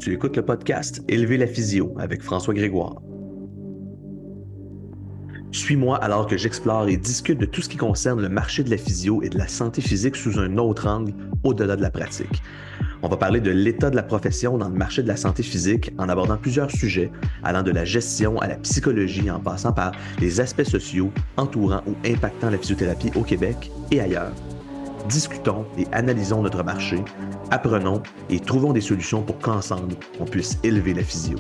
Tu écoutes le podcast Élever la physio avec François Grégoire. Suis-moi alors que j'explore et discute de tout ce qui concerne le marché de la physio et de la santé physique sous un autre angle, au-delà de la pratique. On va parler de l'état de la profession dans le marché de la santé physique en abordant plusieurs sujets, allant de la gestion à la psychologie en passant par les aspects sociaux entourant ou impactant la physiothérapie au Québec et ailleurs. Discutons et analysons notre marché, apprenons et trouvons des solutions pour qu'ensemble, on puisse élever la physio.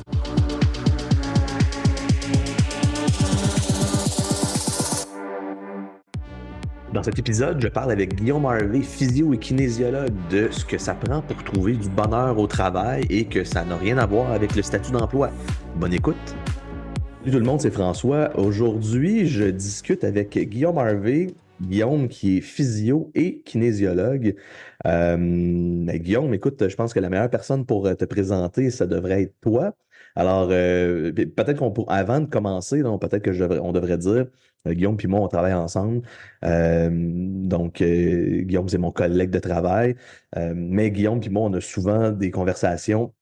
Dans cet épisode, je parle avec Guillaume Harvey, physio et kinésiologue, de ce que ça prend pour trouver du bonheur au travail et que ça n'a rien à voir avec le statut d'emploi. Bonne écoute! Salut tout le monde, c'est François. Aujourd'hui, je discute avec Guillaume Harvey. Guillaume qui est physio et kinésiologue. Guillaume, écoute, je pense que la meilleure personne pour te présenter, ça devrait être toi. Alors, peut-être avant de commencer, donc, peut-être on devrait dire, Guillaume puis moi, on travaille ensemble. Guillaume, c'est mon collègue de travail. Mais Guillaume puis moi, on a souvent des conversations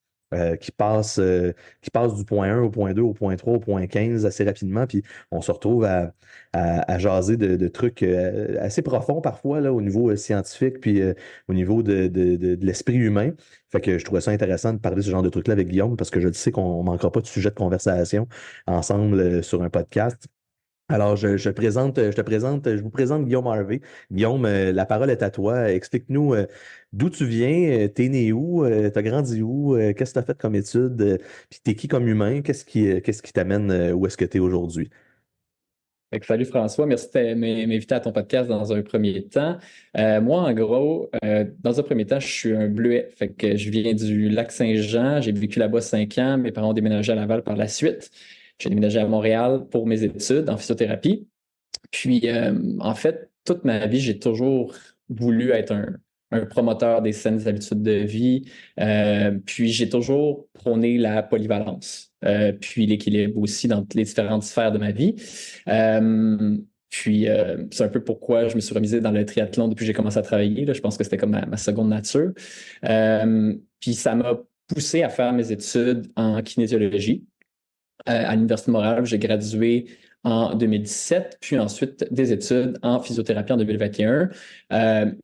qui passent du point 1 au point 2, au point 3, au point 15 assez rapidement. Puis on se retrouve à jaser de trucs assez profonds parfois là, au niveau scientifique, puis au niveau de l'esprit humain. Fait que je trouvais ça intéressant de parler de ce genre de trucs-là avec Guillaume parce que je sais qu'on ne manquera pas de sujet de conversation ensemble sur un podcast. Alors, je vous présente Guillaume Harvey. Guillaume, la parole est à toi. Explique-nous d'où tu viens, t'es né où, t'as grandi où, qu'est-ce que t'as fait comme études, puis t'es qui comme humain, qu'est-ce qui t'amène où est-ce que t'es aujourd'hui? Fait que salut François, merci de m'inviter à ton podcast dans un premier temps. Moi, en gros, dans un premier temps, je suis un bleuet. Fait que je viens du Lac-Saint-Jean. J'ai vécu là-bas 5 ans. Mes parents ont déménagé à Laval par la suite. J'ai déménagé à Montréal pour mes études en physiothérapie. Puis, en fait, toute ma vie, j'ai toujours voulu être un promoteur des saines habitudes de vie. Puis, j'ai toujours prôné la polyvalence, puis l'équilibre aussi dans les différentes sphères de ma vie. C'est un peu pourquoi je me suis remisé dans le triathlon depuis que j'ai commencé à travailler. Là. Je pense que c'était comme ma seconde nature. Puis, ça m'a poussé à faire mes études en kinésiologie à l'Université de Montréal. J'ai gradué en 2017, puis ensuite des études en physiothérapie en 2021.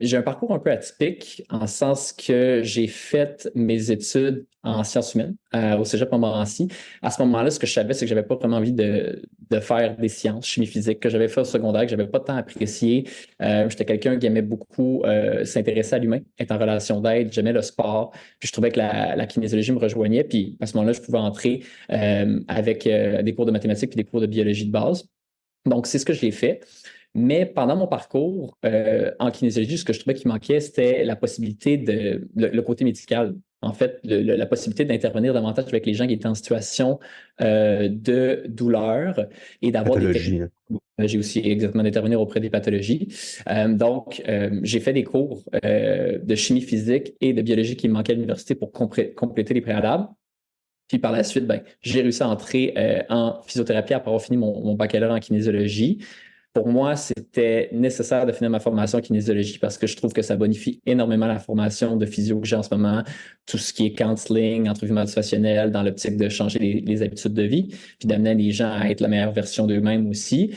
J'ai un parcours un peu atypique en sens que j'ai fait mes études en sciences humaines au Cégep Montmorency. À ce moment-là, ce que je savais, c'est que j'avais pas vraiment envie de faire des sciences, chimie physique, que j'avais fait au secondaire, que j'avais pas tant apprécié. J'étais quelqu'un qui aimait beaucoup s'intéresser à l'humain, être en relation d'aide, j'aimais le sport, puis je trouvais que la kinésiologie me rejoignait, puis à ce moment-là, je pouvais entrer avec des cours de mathématiques puis des cours de biologie de base. Donc, c'est ce que j'ai fait. Mais pendant mon parcours en kinésiologie, ce que je trouvais qui manquait, c'était la possibilité le côté médical. En fait, la possibilité d'intervenir davantage avec les gens qui étaient en situation de douleur et d'avoir des Pathologie, techniques. hein. J'ai aussi exactement d'intervenir auprès des pathologies. J'ai fait des cours de chimie physique et de biologie qui me manquaient à l'université pour compléter les préalables. Puis par la suite, j'ai réussi à entrer en physiothérapie après avoir fini mon baccalauréat en kinésiologie. Pour moi, c'était nécessaire de finir ma formation en kinésiologie parce que je trouve que ça bonifie énormément la formation de physio que j'ai en ce moment, tout ce qui est counseling, entrevue motivationnelle, dans l'optique de changer les habitudes de vie, puis d'amener les gens à être la meilleure version d'eux-mêmes aussi.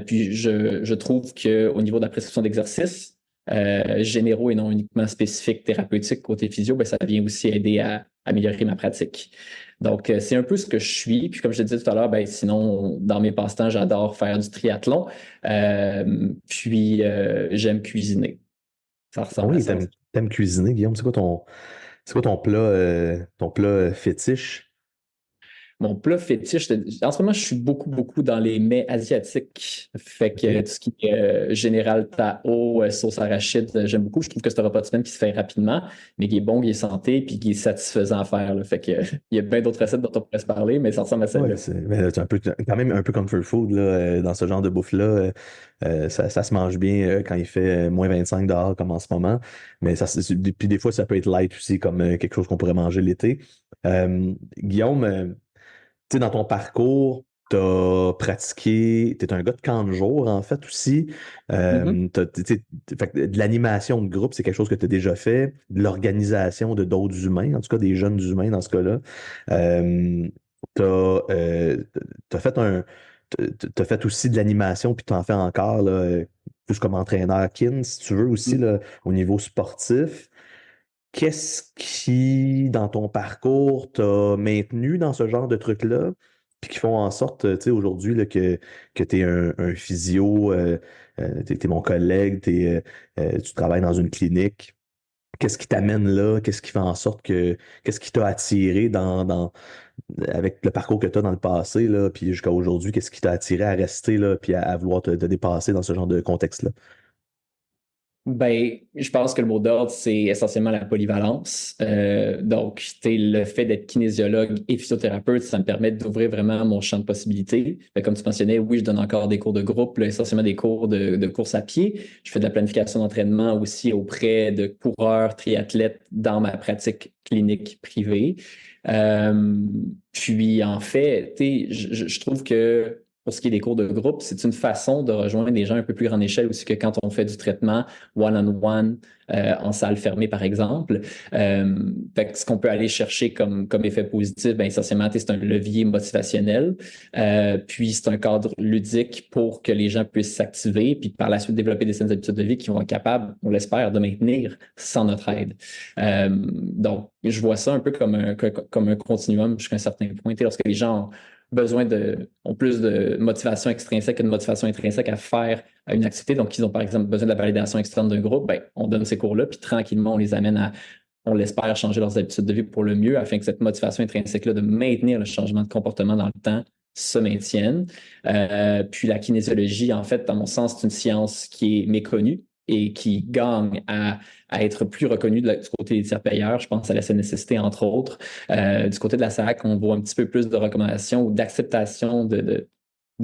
Puis je trouve qu'au niveau de la prescription d'exercices, généraux et non uniquement spécifiques thérapeutiques côté physio, ça vient aussi aider à améliorer ma pratique. Donc, c'est un peu ce que je suis. Puis, comme je te disais tout à l'heure, sinon, dans mes passe-temps, j'adore faire du triathlon. J'aime cuisiner. Ça Ah ressemble à oui, ça. t'aimes cuisiner, Guillaume, c'est quoi ton plat fétiche? Mon plat fétiche, en ce moment, je suis beaucoup, beaucoup dans les mets asiatiques. Fait que OK. tout ce qui est général Tao, sauce arachide, j'aime beaucoup. Je trouve que c'est un repas de semaine qui se fait rapidement, mais qui est bon, qui est santé, puis qui est satisfaisant à faire. Là. Fait que il y a bien d'autres recettes dont on pourrait se parler, mais ça ressemble à Ouais, celle-là. mais c'est quand même un peu comfort food là, dans ce genre de bouffe-là. Ça se mange bien quand il fait moins 25 dehors comme en ce moment. Mais puis des fois, ça peut être light aussi, comme quelque chose qu'on pourrait manger l'été. Guillaume, tu sais, dans ton parcours, t'as pratiqué, t'es un gars de camp de jour, en fait, aussi. Mhm. Fait que de l'animation de groupe, c'est quelque chose que tu as déjà fait. De l'organisation de d'autres humains, en tout cas des jeunes humains dans ce cas-là. Euh, t'as, t'as fait t'as fait aussi de l'animation, puis t'en fais encore, là, plus comme entraîneur kin, si tu veux, aussi, là, au niveau sportif. Qu'est-ce qui, dans ton parcours, t'a maintenu dans ce genre de trucs-là, puis qui font en sorte, tu sais, aujourd'hui, là, que tu es un physio, t'es mon collègue, tu travailles dans une clinique. Qu'est-ce qui t'amène là? Qu'est-ce qui fait en sorte qu'est-ce qui t'a attiré avec le parcours que tu as dans le passé, là, puis jusqu'à aujourd'hui, qu'est-ce qui t'a attiré à rester là, puis à vouloir te dépasser dans ce genre de contexte-là? Ben, je pense que le mot d'ordre, c'est essentiellement la polyvalence. Donc, le fait d'être kinésiologue et physiothérapeute, ça me permet d'ouvrir vraiment mon champ de possibilités. Comme tu mentionnais, oui, je donne encore des cours de groupe, là, essentiellement des cours de course à pied. Je fais de la planification d'entraînement aussi auprès de coureurs, triathlètes dans ma pratique clinique privée. Euh, Puis, en fait, je trouve que pour ce qui est des cours de groupe, c'est une façon de rejoindre des gens un peu plus grande échelle aussi que quand on fait du traitement one-on-one en salle fermée, par exemple. Fait que ce qu'on peut aller chercher comme effet positif, ben, essentiellement, c'est un levier motivationnel. Puis c'est un cadre ludique pour que les gens puissent s'activer, puis par la suite développer des saines habitudes de vie qui vont être capables, on l'espère, de maintenir sans notre aide. Donc, je vois ça un peu comme un continuum jusqu'à un certain point. Lorsque les gens ont plus de motivation extrinsèque que de motivation intrinsèque à faire une activité. Donc, ils ont par exemple besoin de la validation externe d'un groupe, ben, on donne ces cours-là, puis tranquillement, on les amène on l'espère, changer leurs habitudes de vie pour le mieux afin que cette motivation intrinsèque-là de maintenir le changement de comportement dans le temps se maintienne. Puis la kinésiologie, en fait, dans mon sens, c'est une science qui est méconnue et qui gagne à être plus reconnue du côté des tiers payeurs. Je pense à la CNSST, entre autres. Du côté de la SAC, on voit un petit peu plus de recommandations ou d'acceptation de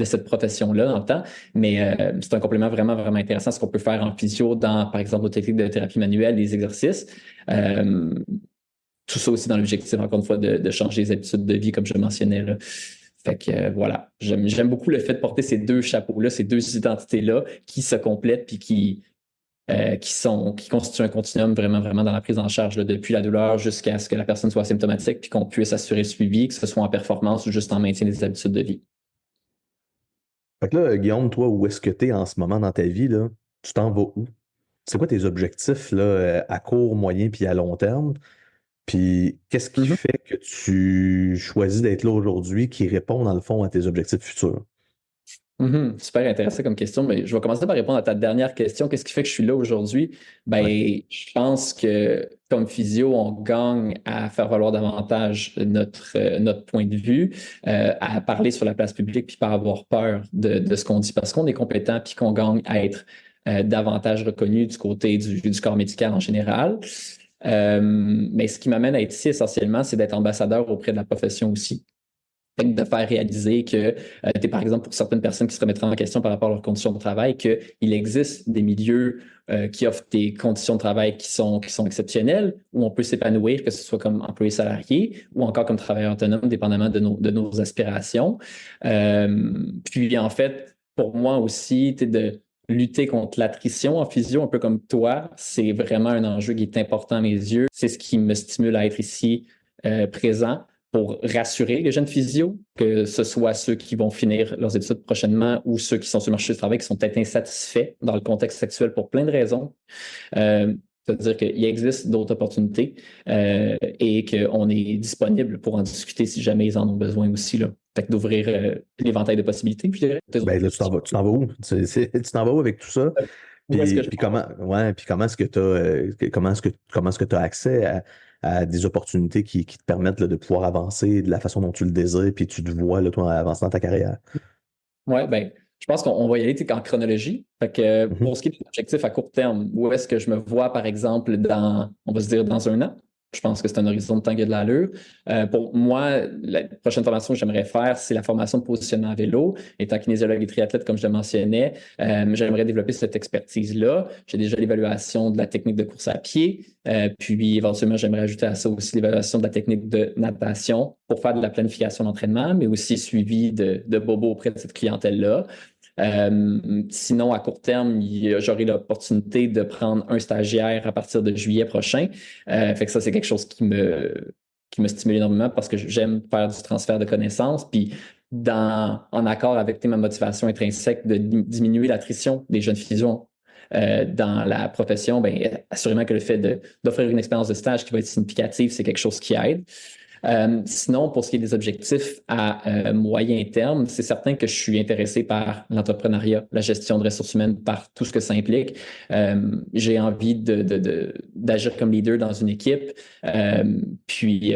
cette profession-là dans le temps. Mais c'est un complément vraiment, vraiment intéressant, ce qu'on peut faire en physio dans, par exemple, nos techniques de thérapie manuelle, les exercices. Euh, Tout ça aussi dans l'objectif, encore une fois, de changer les habitudes de vie, comme je mentionnais là. Fait que voilà, j'aime beaucoup le fait de porter ces deux chapeaux-là, ces deux identités-là qui se complètent puis qui constituent un continuum vraiment, vraiment dans la prise en charge, là, depuis la douleur jusqu'à ce que la personne soit asymptomatique puis qu'on puisse assurer le suivi, que ce soit en performance ou juste en maintien des habitudes de vie. Fait que là, Guillaume, toi, où est-ce que tu es en ce moment dans ta vie, là? Tu t'en vas où? C'est quoi tes objectifs là, à court, moyen puis à long terme? Puis qu'est-ce qui Mhm. fait que tu choisis d'être là aujourd'hui qui répond dans le fond à tes objectifs futurs? Mhm. Super intéressant comme question, mais je vais commencer par répondre à ta dernière question. Qu'est-ce qui fait que je suis là aujourd'hui? Ouais. Ben, je pense que comme physio, on gagne à faire valoir davantage notre point de vue, à parler sur la place publique puis pas avoir peur de ce qu'on dit parce qu'on est compétent puis qu'on gagne à être davantage reconnu du côté du corps médical en général. Mais ce qui m'amène à être ici essentiellement, c'est d'être ambassadeur auprès de la profession aussi de faire réaliser que, par exemple, pour certaines personnes qui se remettraient en question par rapport à leurs conditions de travail, qu'il existe des milieux qui offrent des conditions de travail qui sont exceptionnelles, où on peut s'épanouir, que ce soit comme employé salarié ou encore comme travailleur autonome, dépendamment de nos aspirations. Puis, en fait, pour moi aussi, de lutter contre l'attrition en physio, un peu comme toi, c'est vraiment un enjeu qui est important à mes yeux. C'est ce qui me stimule à être ici présent pour rassurer les jeunes physio, que ce soit ceux qui vont finir leurs études prochainement ou ceux qui sont sur le marché du travail qui sont peut-être insatisfaits dans le contexte actuel pour plein de raisons. C'est-à-dire qu'il existe d'autres opportunités et qu'on est disponible pour en discuter si jamais ils en ont besoin aussi. Là. Fait que d'ouvrir l'éventail de possibilités, puis je dirais. Ben là, tu t'en vas où? Tu t'en vas où avec tout ça? Où est-ce que je Puis comment, ouais, puis comment est-ce que tu comment est-ce que tu accès à des opportunités qui te permettent là, de pouvoir avancer de la façon dont tu le désires, puis tu te vois là, toi, avancer dans ta carrière? Ouais, ben, je pense qu'on va y aller en chronologie. Fait que Mhm. pour ce qui est des objectifs à court terme, où est-ce que je me vois, par exemple, on va se dire, dans un an? Je pense que c'est un horizon de temps qui a de l'allure. Pour moi, la prochaine formation que j'aimerais faire, c'est la formation de positionnement à vélo. Étant kinésiologue et triathlète, comme je le mentionnais, j'aimerais développer cette expertise-là. J'ai déjà l'évaluation de la technique de course à pied. Puis éventuellement, j'aimerais ajouter à ça aussi l'évaluation de la technique de natation pour faire de la planification d'entraînement, mais aussi suivi de bobos auprès de cette clientèle-là. Sinon, à court terme, j'aurai l'opportunité de prendre un stagiaire à partir de juillet prochain. Fait que ça, c'est quelque chose qui me stimule énormément parce que j'aime faire du transfert de connaissances. Puis, en accord avec ma motivation intrinsèque de diminuer l'attrition des jeunes physios dans la profession, bien, assurément que le fait d'offrir une expérience de stage qui va être significative, c'est quelque chose qui aide. Sinon, pour ce qui est des objectifs à moyen terme, c'est certain que je suis intéressé par l'entrepreneuriat, la gestion de ressources humaines, par tout ce que ça implique. J'ai envie d'agir comme leader dans une équipe, puis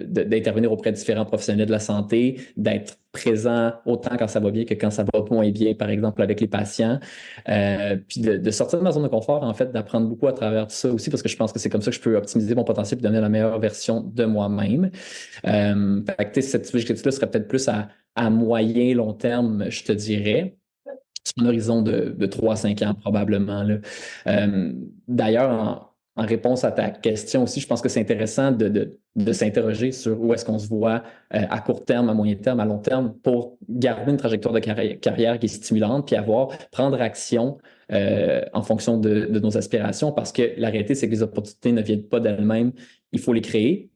d'intervenir auprès de différents professionnels de la santé, d'être présent autant quand ça va bien que quand ça va moins bien, par exemple avec les patients, puis de sortir de ma zone de confort, en fait, d'apprendre beaucoup à travers tout ça aussi, parce que je pense que c'est comme ça que je peux optimiser mon potentiel et donner la meilleure version de moi-même. Fait que, cet objectif-là serait peut-être plus à moyen, long terme, je te dirais. Sur un horizon de 3 à 5 ans, probablement. Là. D'ailleurs, en réponse à ta question aussi, je pense que c'est intéressant de s'interroger sur où est-ce qu'on se voit à court terme, à moyen terme, à long terme, pour garder une trajectoire de carrière qui est stimulante, puis prendre action en fonction de nos aspirations, parce que la réalité, c'est que les opportunités ne viennent pas d'elles-mêmes, il faut les créer.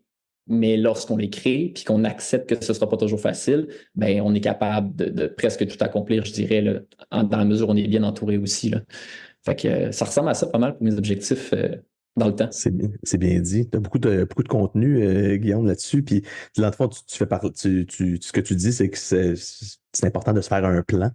Mais lorsqu'on les crée puis qu'on accepte que ce ne sera pas toujours facile, ben on est capable de presque tout accomplir, je dirais, là, dans la mesure où on est bien entouré aussi. Là. Fait que ça ressemble à ça pas mal pour mes objectifs dans le temps. C'est bien dit. Tu as beaucoup de contenu, Guillaume, là-dessus. Puis, dans le fond, tu fais ce que tu dis, c'est que c'est important de se faire un plan.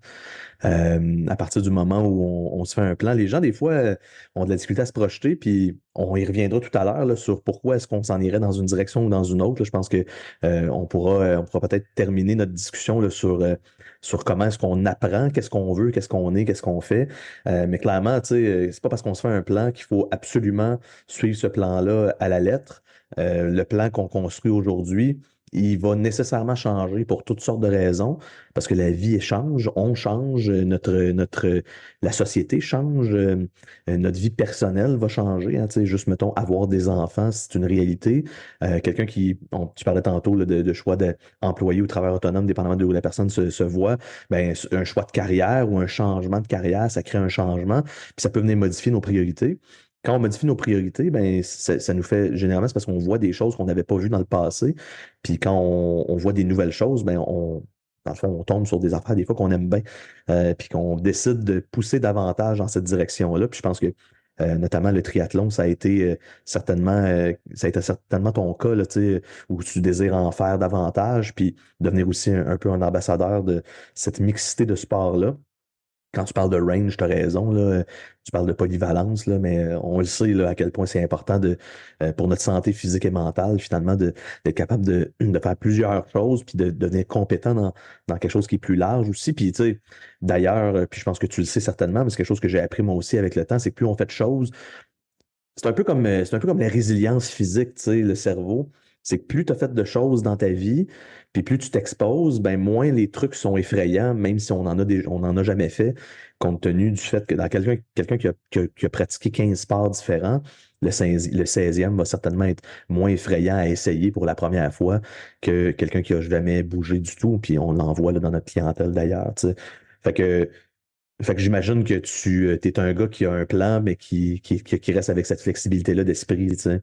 À partir du moment où on se fait un plan, les gens, des fois, ont de la difficulté à se projeter, puis on y reviendra tout à l'heure là, sur pourquoi est-ce qu'on s'en irait dans une direction ou dans une autre. Là. Je pense que on pourra peut-être terminer notre discussion là, sur comment est-ce qu'on apprend, qu'est-ce qu'on veut, qu'est-ce qu'on est, qu'est-ce qu'on fait. Mais clairement, tu sais, c'est pas parce qu'on se fait un plan qu'il faut absolument suivre ce plan-là à la lettre. Le plan qu'on construit aujourd'hui, il va nécessairement changer pour toutes sortes de raisons, parce que la vie change, on change, la société change, notre vie personnelle va changer. Hein, tu sais, juste, mettons, avoir des enfants, c'est une réalité. Quelqu'un tu parlais tantôt là, de choix d'employé ou travailleur autonome, dépendamment de où la personne se voit, ben, un choix de carrière ou un changement de carrière, ça crée un changement, puis ça peut venir modifier nos priorités. Quand on modifie nos priorités, ben, ça nous fait, généralement, c'est parce qu'on voit des choses qu'on n'avait pas vues dans le passé. Puis quand on voit des nouvelles choses, ben, dans le fond, on tombe sur des affaires des fois qu'on aime bien. Puis qu'on décide de pousser davantage dans cette direction-là. Puis je pense que notamment le triathlon, ça a été certainement ton cas, là, tu sais, où tu désires en faire davantage, puis devenir aussi un peu un ambassadeur de cette mixité de sport-là. Quand tu parles de range, tu as raison, là, tu parles de polyvalence, là, mais on le sait là, à quel point c'est important pour notre santé physique et mentale, finalement, d'être capable de faire plusieurs choses, puis de devenir compétent dans quelque chose qui est plus large aussi. Puis, tu sais, d'ailleurs, puis je pense que tu le sais certainement, mais c'est quelque chose que j'ai appris moi aussi avec le temps, c'est que plus on fait de choses, c'est un peu comme la résilience physique, tu sais, le cerveau. C'est que plus tu as fait de choses dans ta vie, puis plus tu t'exposes, ben moins les trucs sont effrayants, même si on en a jamais fait, compte tenu du fait que dans quelqu'un qui a pratiqué 15 sports différents, le 16e va certainement être moins effrayant à essayer pour la première fois que quelqu'un qui a jamais bougé du tout, puis on l'envoie là, dans notre clientèle d'ailleurs, tu sais. Fait que fait que j'imagine que tu es un gars qui a un plan, mais qui reste avec cette flexibilité-là d'esprit, tu sais.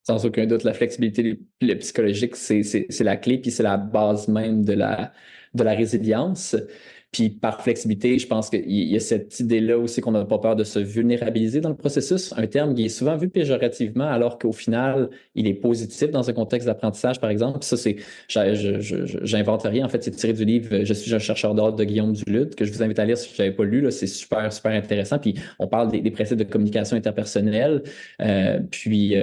Sans aucun doute, la flexibilité le psychologique, c'est la clé, puis c'est la base même de la résilience. Puis par flexibilité, je pense qu'il y a cette idée-là aussi qu'on n'a pas peur de se vulnérabiliser dans le processus, un terme qui est souvent vu péjorativement, alors qu'au final, il est positif dans un contexte d'apprentissage, par exemple. Puis ça, j'invente rien. En fait, c'est tiré du livre Je suis un chercheur d'ordre de Guillaume Duluth, que je vous invite à lire si vous n'avez pas lu. Là, c'est super, super intéressant. Puis on parle des principes de communication interpersonnelle, puis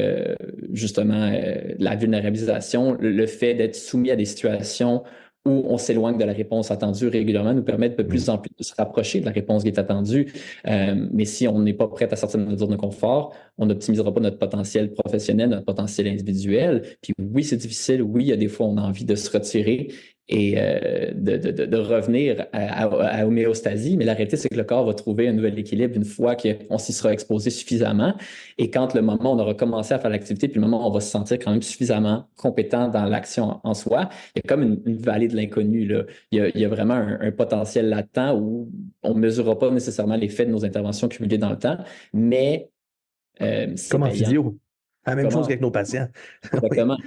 justement, la vulnérabilisation, le fait d'être soumis à des situations où on s'éloigne de la réponse attendue régulièrement nous permet de plus en plus de se rapprocher de la réponse qui est attendue. Mais si on n'est pas prêt à sortir de notre zone de confort, on n'optimisera pas notre potentiel professionnel, notre potentiel individuel. Puis oui, c'est difficile. Oui, il y a des fois, on a envie de se retirer et de revenir à homéostasie. Mais la réalité, c'est que le corps va trouver un nouvel équilibre une fois qu'on s'y sera exposé suffisamment. Et quand le moment où on aura commencé à faire l'activité, puis le moment où on va se sentir quand même suffisamment compétent dans l'action en soi, il y a comme une vallée de l'inconnu, là. Il y a vraiment un potentiel latent où on ne mesurera pas nécessairement l'effet de nos interventions cumulées dans le temps, mais c'est Comme en payant. physio. La même chose Comment? qu'avec nos patients. Oui. Exactement.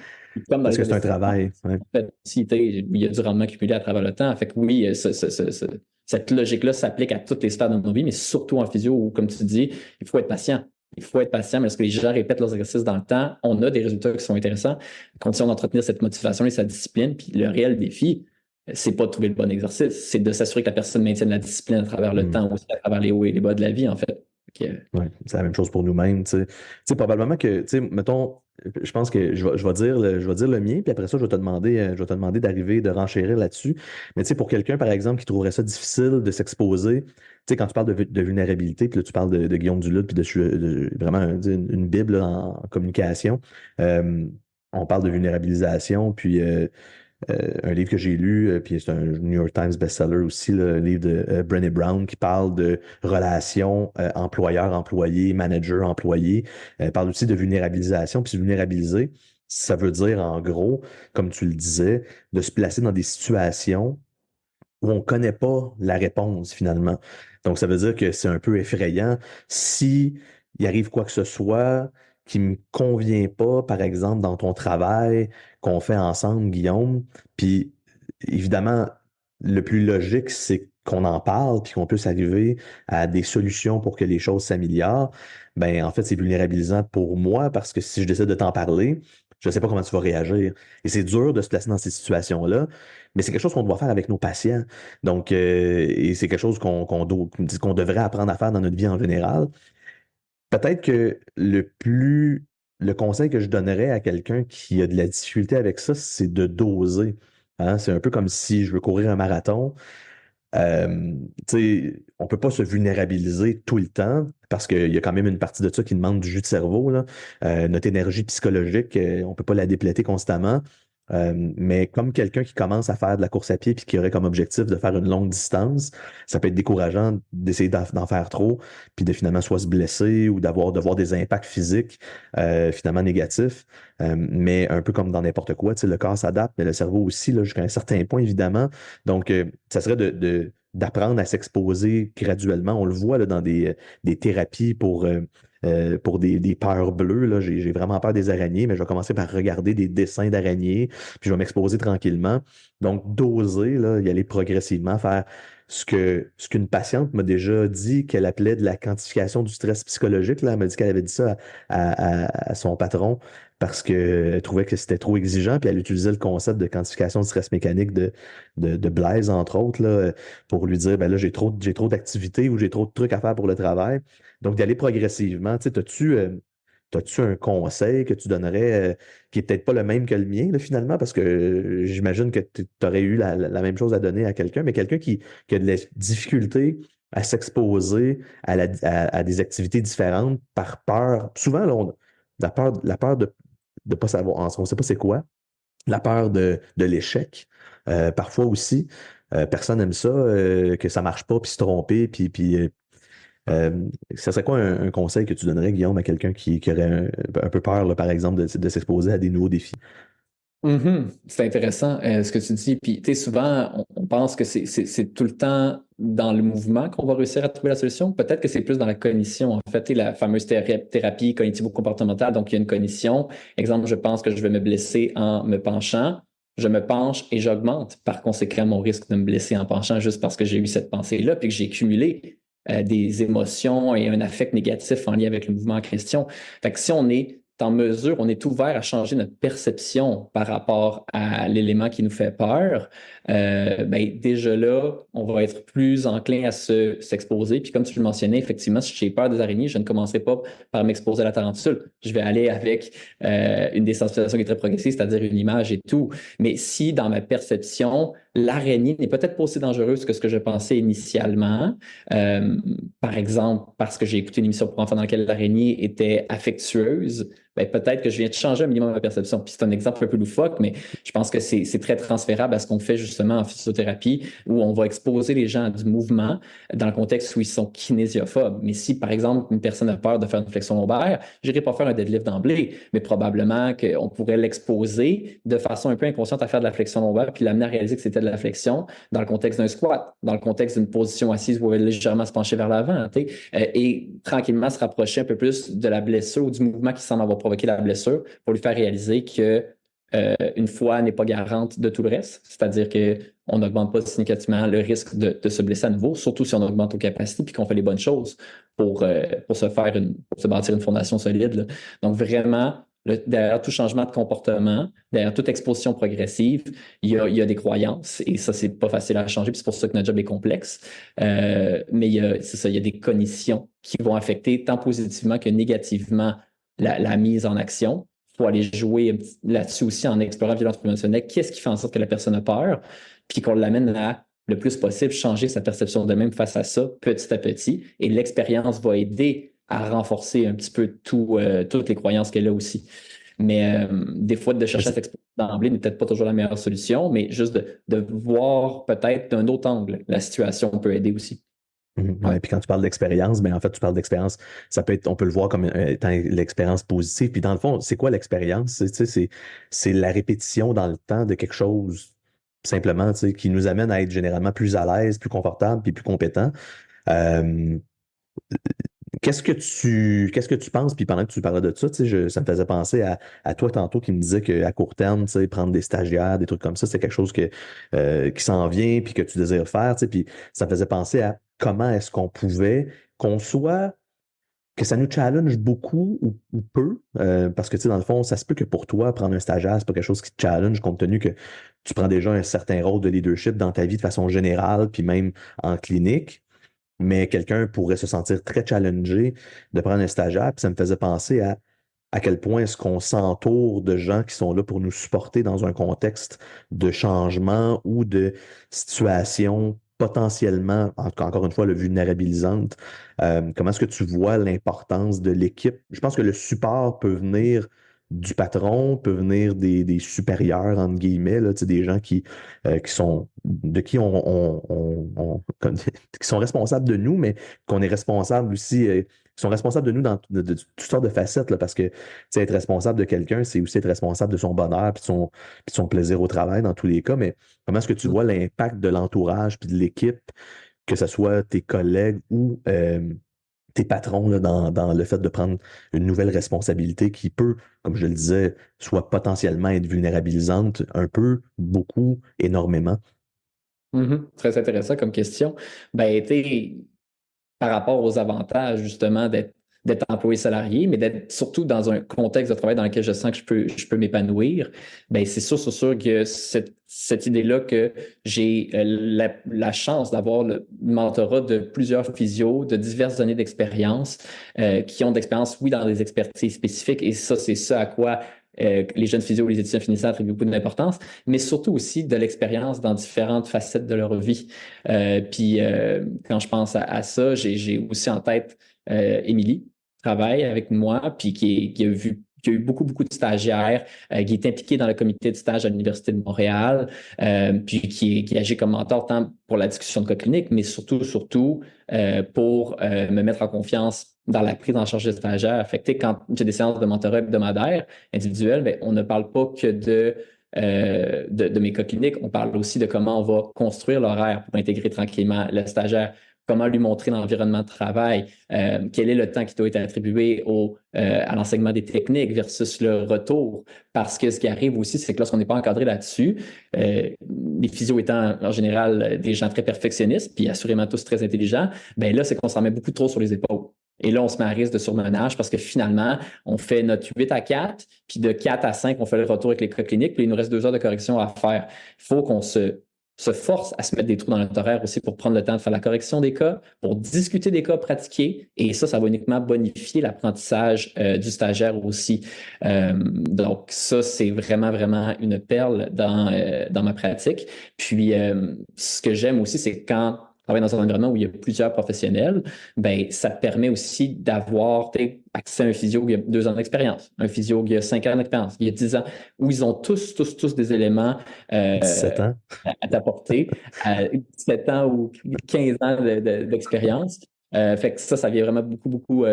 Comme dans Parce les que c'est un investissements, travail. Ouais. en fait, si, il y a du rendement cumulé à travers le temps. Fait que oui, cette logique-là s'applique à toutes les sphères de nos vies, mais surtout en physio où, comme tu dis, il faut être patient. Il faut être patient, mais lorsque les gens répètent leurs exercices dans le temps, on a des résultats qui sont intéressants. Condition d'entretenir cette motivation et sa discipline. Puis le réel défi, c'est pas de trouver le bon exercice, c'est de s'assurer que la personne maintienne la discipline à travers le temps, aussi à travers les hauts et les bas de la vie, en fait. Oui, c'est la même chose pour nous-mêmes. Tu sais, probablement que, tu sais, mettons, je pense que je vais dire le mien, puis après ça, je vais te demander d'arriver, de renchérir là-dessus. Mais tu sais, pour quelqu'un, par exemple, qui trouverait ça difficile de s'exposer, tu sais, quand tu parles de vulnérabilité, puis là, tu parles de Guillaume Duluth, puis vraiment une Bible là, en communication, on parle de vulnérabilisation, puis un livre que j'ai lu, puis c'est un New York Times bestseller aussi, là, un livre de Brené Brown qui parle de relations employeur-employé, manager-employé, parle aussi de vulnérabilisation. Puis se vulnérabiliser, ça veut dire en gros, comme tu le disais, de se placer dans des situations où on ne connaît pas la réponse finalement. Donc ça veut dire que c'est un peu effrayant. Si il arrive quoi que ce soit qui me convient pas, par exemple, dans ton travail qu'on fait ensemble, Guillaume, puis évidemment, le plus logique, c'est qu'on en parle, puis qu'on puisse arriver à des solutions pour que les choses s'améliorent. Ben, en fait, c'est vulnérabilisant pour moi parce que si je décide de t'en parler, je ne sais pas comment tu vas réagir. Et c'est dur de se placer dans ces situations-là, mais c'est quelque chose qu'on doit faire avec nos patients. Donc, et c'est quelque chose qu'on devrait apprendre à faire dans notre vie en général. Peut-être que le conseil que je donnerais à quelqu'un qui a de la difficulté avec ça, c'est de doser. Hein. C'est un peu comme si je veux courir un marathon. Tu sais, on peut pas se vulnérabiliser tout le temps parce qu'il y a quand même une partie de ça qui demande du jus de cerveau, là. Notre énergie psychologique, on peut pas la dépléter constamment. Mais comme quelqu'un qui commence à faire de la course à pied puis qui aurait comme objectif de faire une longue distance, ça peut être décourageant d'essayer d'en faire trop puis de finalement soit se blesser ou de voir des impacts physiques finalement négatifs. Mais un peu comme dans n'importe quoi, tu sais, le corps s'adapte, mais le cerveau aussi, là, jusqu'à un certain point, évidemment. Donc, ça serait d'apprendre à s'exposer graduellement. On le voit là, dans des thérapies pour des peurs bleues. Là. J'ai vraiment peur des araignées, mais je vais commencer par regarder des dessins d'araignées, puis je vais m'exposer tranquillement. Donc, doser, là, y aller progressivement, faire ce qu'une patiente m'a déjà dit qu'elle appelait de la quantification du stress psychologique. Là. Elle m'a dit qu'elle avait dit ça à son patron parce qu'elle trouvait que c'était trop exigeant, puis elle utilisait le concept de quantification du stress mécanique de Blaise, entre autres, là, pour lui dire, ben là, j'ai trop d'activités ou j'ai trop de trucs à faire pour le travail. Donc, d'y aller progressivement. Tu sais, t'as-tu un conseil que tu donnerais qui est peut-être pas le même que le mien, là, finalement, parce que j'imagine que tu aurais eu la même chose à donner à quelqu'un, mais quelqu'un qui a de la difficulté à s'exposer à des activités différentes par peur. Souvent, là, la peur de ne pas savoir, on ne sait pas c'est quoi, la peur de l'échec, parfois aussi. Personne n'aime ça, que ça marche pas, puis se tromper, ça serait quoi un conseil que tu donnerais, Guillaume, à quelqu'un qui aurait un peu peur, là, par exemple, de s'exposer à des nouveaux défis? C'est intéressant ce que tu dis. Puis, tu sais, souvent, on pense que c'est tout le temps dans le mouvement qu'on va réussir à trouver la solution. Peut-être que c'est plus dans la cognition. En fait, tu sais, la fameuse thérapie cognitivo-comportementale. Donc, il y a une cognition. Exemple, je pense que je vais me blesser en me penchant. Je me penche et j'augmente par conséquent mon risque de me blesser en penchant juste parce que j'ai eu cette pensée-là puis que j'ai cumulé des émotions et un affect négatif en lien avec le mouvement en question. Fait que si on est en mesure, on est ouvert à changer notre perception par rapport à l'élément qui nous fait peur, ben déjà là, on va être plus enclin à s'exposer. Puis comme tu le mentionnais, effectivement, si j'ai peur des araignées, je ne commencerai pas par m'exposer à la tarentule. Je vais aller avec une désensibilisation qui est très progressive, c'est-à-dire une image et tout. Mais si dans ma perception, l'araignée n'est peut-être pas aussi dangereuse que ce que je pensais initialement, par exemple, parce que j'ai écouté une émission pour enfants dans laquelle l'araignée était affectueuse, ben peut-être que je viens de changer un minimum ma perception. Puis c'est un exemple un peu loufoque, mais je pense que c'est très transférable à ce qu'on fait justement en physiothérapie, où on va exposer les gens à du mouvement dans le contexte où ils sont kinésiophobes. Mais si, par exemple, une personne a peur de faire une flexion lombaire, je n'irai pas faire un deadlift d'emblée, mais probablement qu'on pourrait l'exposer de façon un peu inconsciente à faire de la flexion lombaire, puis l'amener à réaliser que c'était de la flexion dans le contexte d'un squat, dans le contexte d'une position assise où elle va légèrement se pencher vers l'avant, et tranquillement se rapprocher un peu plus de la blessure ou du mouvement qui semble avoir provoqué la blessure pour lui faire réaliser que une fois n'est pas garante de tout le reste, c'est-à-dire qu'on n'augmente pas significativement le risque de se blesser à nouveau, surtout si on augmente nos capacités puis qu'on fait les bonnes choses pour se bâtir une fondation solide, là. Donc vraiment, derrière tout changement de comportement, derrière toute exposition progressive, il y a des croyances et ça, c'est pas facile à changer, puis c'est pour ça que notre job est complexe. Mais c'est ça, il y a des cognitions qui vont affecter tant positivement que négativement la mise en action. Il faut aller jouer là-dessus aussi en explorant la violence émotionnelle. Qu'est-ce qui fait en sorte que la personne a peur? Puis qu'on l'amène à le plus possible changer sa perception d'elle-même face à ça petit à petit. Et l'expérience va aider à renforcer un petit peu toutes les croyances qu'elle a aussi. Mais des fois, de chercher à s'exposer d'emblée n'est peut-être pas toujours la meilleure solution, mais juste de voir peut-être d'un autre angle la situation peut aider aussi. Ouais, puis quand tu parles d'expérience, ben en fait, tu parles d'expérience, ça peut être, on peut le voir comme étant l'expérience positive. Puis dans le fond, c'est quoi l'expérience? C'est la répétition dans le temps de quelque chose, simplement, qui nous amène à être généralement plus à l'aise, plus confortable, puis plus compétent. Euh, qu'est-ce que tu penses? Puis pendant que tu parlais de ça, ça me faisait penser à toi tantôt qui me disais qu'à court terme, prendre des stagiaires, des trucs comme ça, c'est quelque chose qui s'en vient puis que tu désires faire. Puis ça me faisait penser à comment est-ce qu'on pouvait, qu'on soit, que ça nous challenge beaucoup ou peu, parce que dans le fond, ça se peut que pour toi, prendre un stagiaire, c'est pas quelque chose qui te challenge compte tenu que tu prends déjà un certain rôle de leadership dans ta vie de façon générale, puis même en clinique. Mais quelqu'un pourrait se sentir très challengé de prendre un stagiaire, puis ça me faisait penser à quel point est-ce qu'on s'entoure de gens qui sont là pour nous supporter dans un contexte de changement ou de situation potentiellement, encore une fois, le vulnérabilisante. Comment est-ce que tu vois l'importance de l'équipe? Je pense que le support peut venir du patron, peut venir des supérieurs, entre guillemets, là, des gens qui sont de qui qui sont responsables de nous, mais qu'on est responsable aussi, qui sont responsables de nous dans de toutes sortes de facettes, là, parce que être responsable de quelqu'un, c'est aussi être responsable de son bonheur puis de son plaisir au travail dans tous les cas. Mais comment est-ce que tu vois l'impact de l'entourage puis de l'équipe, que ce soit tes collègues ou tes patrons là, dans le fait de prendre une nouvelle responsabilité qui peut, comme je le disais, soit potentiellement être vulnérabilisante un peu, beaucoup, énormément? Très intéressant comme question. Ben, par rapport aux avantages, justement, d'être employé salarié, mais d'être surtout dans un contexte de travail dans lequel je sens que je peux m'épanouir, ben c'est sûr que cette idée-là que j'ai la chance d'avoir le mentorat de plusieurs physios, de diverses années d'expérience, qui ont d'expérience, oui, dans des expertises spécifiques, et ça, c'est ça à quoi les jeunes physios ou les étudiants finissants attribuent beaucoup d'importance, mais surtout aussi de l'expérience dans différentes facettes de leur vie. Puis quand je pense à ça, j'ai aussi en tête Émilie, qui travaille avec moi, puis qui a eu beaucoup, beaucoup de stagiaires, qui est impliqué dans le comité de stage à l'Université de Montréal, puis qui agit comme mentor tant pour la discussion de cas cliniques, mais surtout pour me mettre en confiance dans la prise en charge des stagiaires. Fait que, quand j'ai des séances de mentorat hebdomadaires, individuelles, ben, on ne parle pas que de mes cas cliniques, on parle aussi de comment on va construire l'horaire pour intégrer tranquillement le stagiaire, comment lui montrer l'environnement de travail, quel est le temps qui doit être attribué à l'enseignement des techniques versus le retour. Parce que ce qui arrive aussi, c'est que lorsqu'on n'est pas encadré là-dessus, les physios étant en général des gens très perfectionnistes, puis assurément tous très intelligents, ben là, c'est qu'on s'en met beaucoup trop sur les épaules. Et là, on se met à risque de surmenage parce que finalement, on fait notre 8 à 4, puis de 4 à 5, on fait le retour avec les cas cliniques, puis il nous reste 2 heures de correction à faire. Il faut qu'on se force à se mettre des trous dans notre horaire aussi pour prendre le temps de faire la correction des cas, pour discuter des cas pratiqués. Et ça va uniquement bonifier l'apprentissage du stagiaire aussi. Donc, ça, c'est vraiment, vraiment une perle dans ma pratique. Puis, ce que j'aime aussi, c'est quand travailler dans un environnement où il y a plusieurs professionnels, ben, ça te permet aussi d'avoir accès à un physio qui a 2 ans d'expérience, un physio qui a 5 ans d'expérience, qui a 10 ans, où ils ont tous des éléments 17 ans. à t'apporter, 17 ans ou 15 ans d'expérience. Fait que ça vient vraiment beaucoup, beaucoup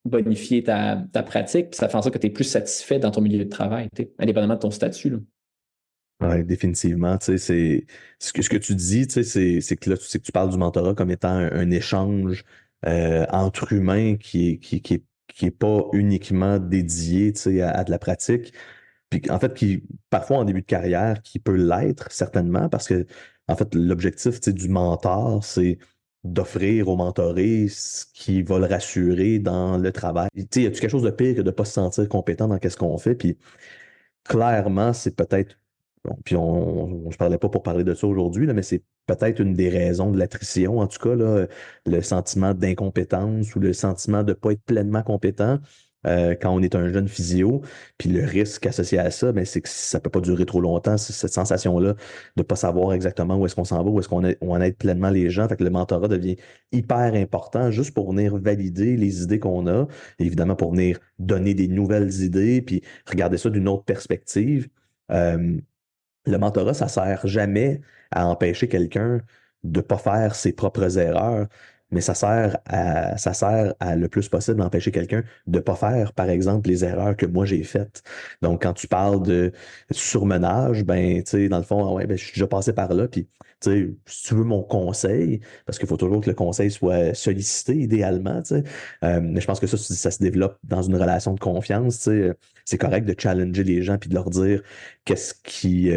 bonifier ta pratique, puis ça fait en sorte que tu es plus satisfait dans ton milieu de travail, indépendamment de ton statut, là. Oui, définitivement. Tu sais, ce que tu dis, tu sais, c'est que là, tu sais que tu parles du mentorat comme étant un échange entre humains qui est pas uniquement dédié, tu sais, à de la pratique. Puis en fait, qui parfois en début de carrière, qui peut l'être, certainement, parce que en fait, l'objectif, tu sais, du mentor, c'est d'offrir au mentoré ce qui va le rassurer dans le travail. Tu sais, y a-tu quelque chose de pire que de ne pas se sentir compétent dans ce qu'on fait? Puis clairement, c'est peut-être, bon, puis je parlais pas pour parler de ça aujourd'hui, là, mais c'est peut-être une des raisons de l'attrition, en tout cas, là, le sentiment d'incompétence ou le sentiment de ne pas être pleinement compétent quand on est un jeune physio. Puis le risque associé à ça, ben, c'est que ça peut pas durer trop longtemps, cette sensation-là de pas savoir exactement où est-ce qu'on s'en va, où on aide pleinement les gens. Fait que le mentorat devient hyper important juste pour venir valider les idées qu'on a, évidemment pour venir donner des nouvelles idées, puis regarder ça d'une autre perspective. Euh, le mentorat, ça sert jamais à empêcher quelqu'un de pas faire ses propres erreurs, mais ça sert à le plus possible empêcher quelqu'un de pas faire, par exemple, les erreurs que moi j'ai faites. Donc, quand tu parles de surmenage, ben, tu sais, dans le fond, ah ouais, ben, je suis déjà passé par là, puis, tu sais, si tu veux mon conseil, parce qu'il faut toujours que le conseil soit sollicité, idéalement, tu sais, mais je pense que ça se développe dans une relation de confiance, tu sais, c'est correct de challenger les gens puis de leur dire qu'est-ce qui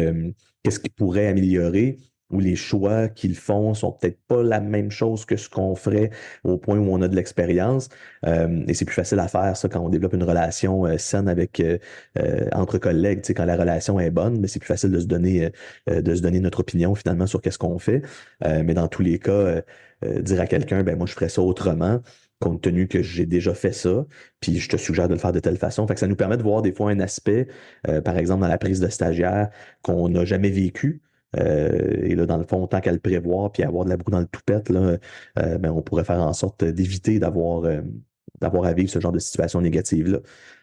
pourrait améliorer ou les choix qu'ils font sont peut-être pas la même chose que ce qu'on ferait au point où on a de l'expérience. Et c'est plus facile à faire ça quand on développe une relation saine avec entre collègues. Tu sais, quand la relation est bonne, mais c'est plus facile de se donner notre opinion finalement sur qu'est-ce qu'on fait. Mais dans tous les cas, dire à quelqu'un, ben moi je ferais ça autrement compte tenu que j'ai déjà fait ça, puis je te suggère de le faire de telle façon. Fait que ça nous permet de voir des fois un aspect, par exemple dans la prise de stagiaire, qu'on n'a jamais vécu. Et là, dans le fond, tant qu'à le prévoir puis avoir de la boue dans le toupette, là, ben, on pourrait faire en sorte d'éviter d'avoir à vivre ce genre de situation négative-là.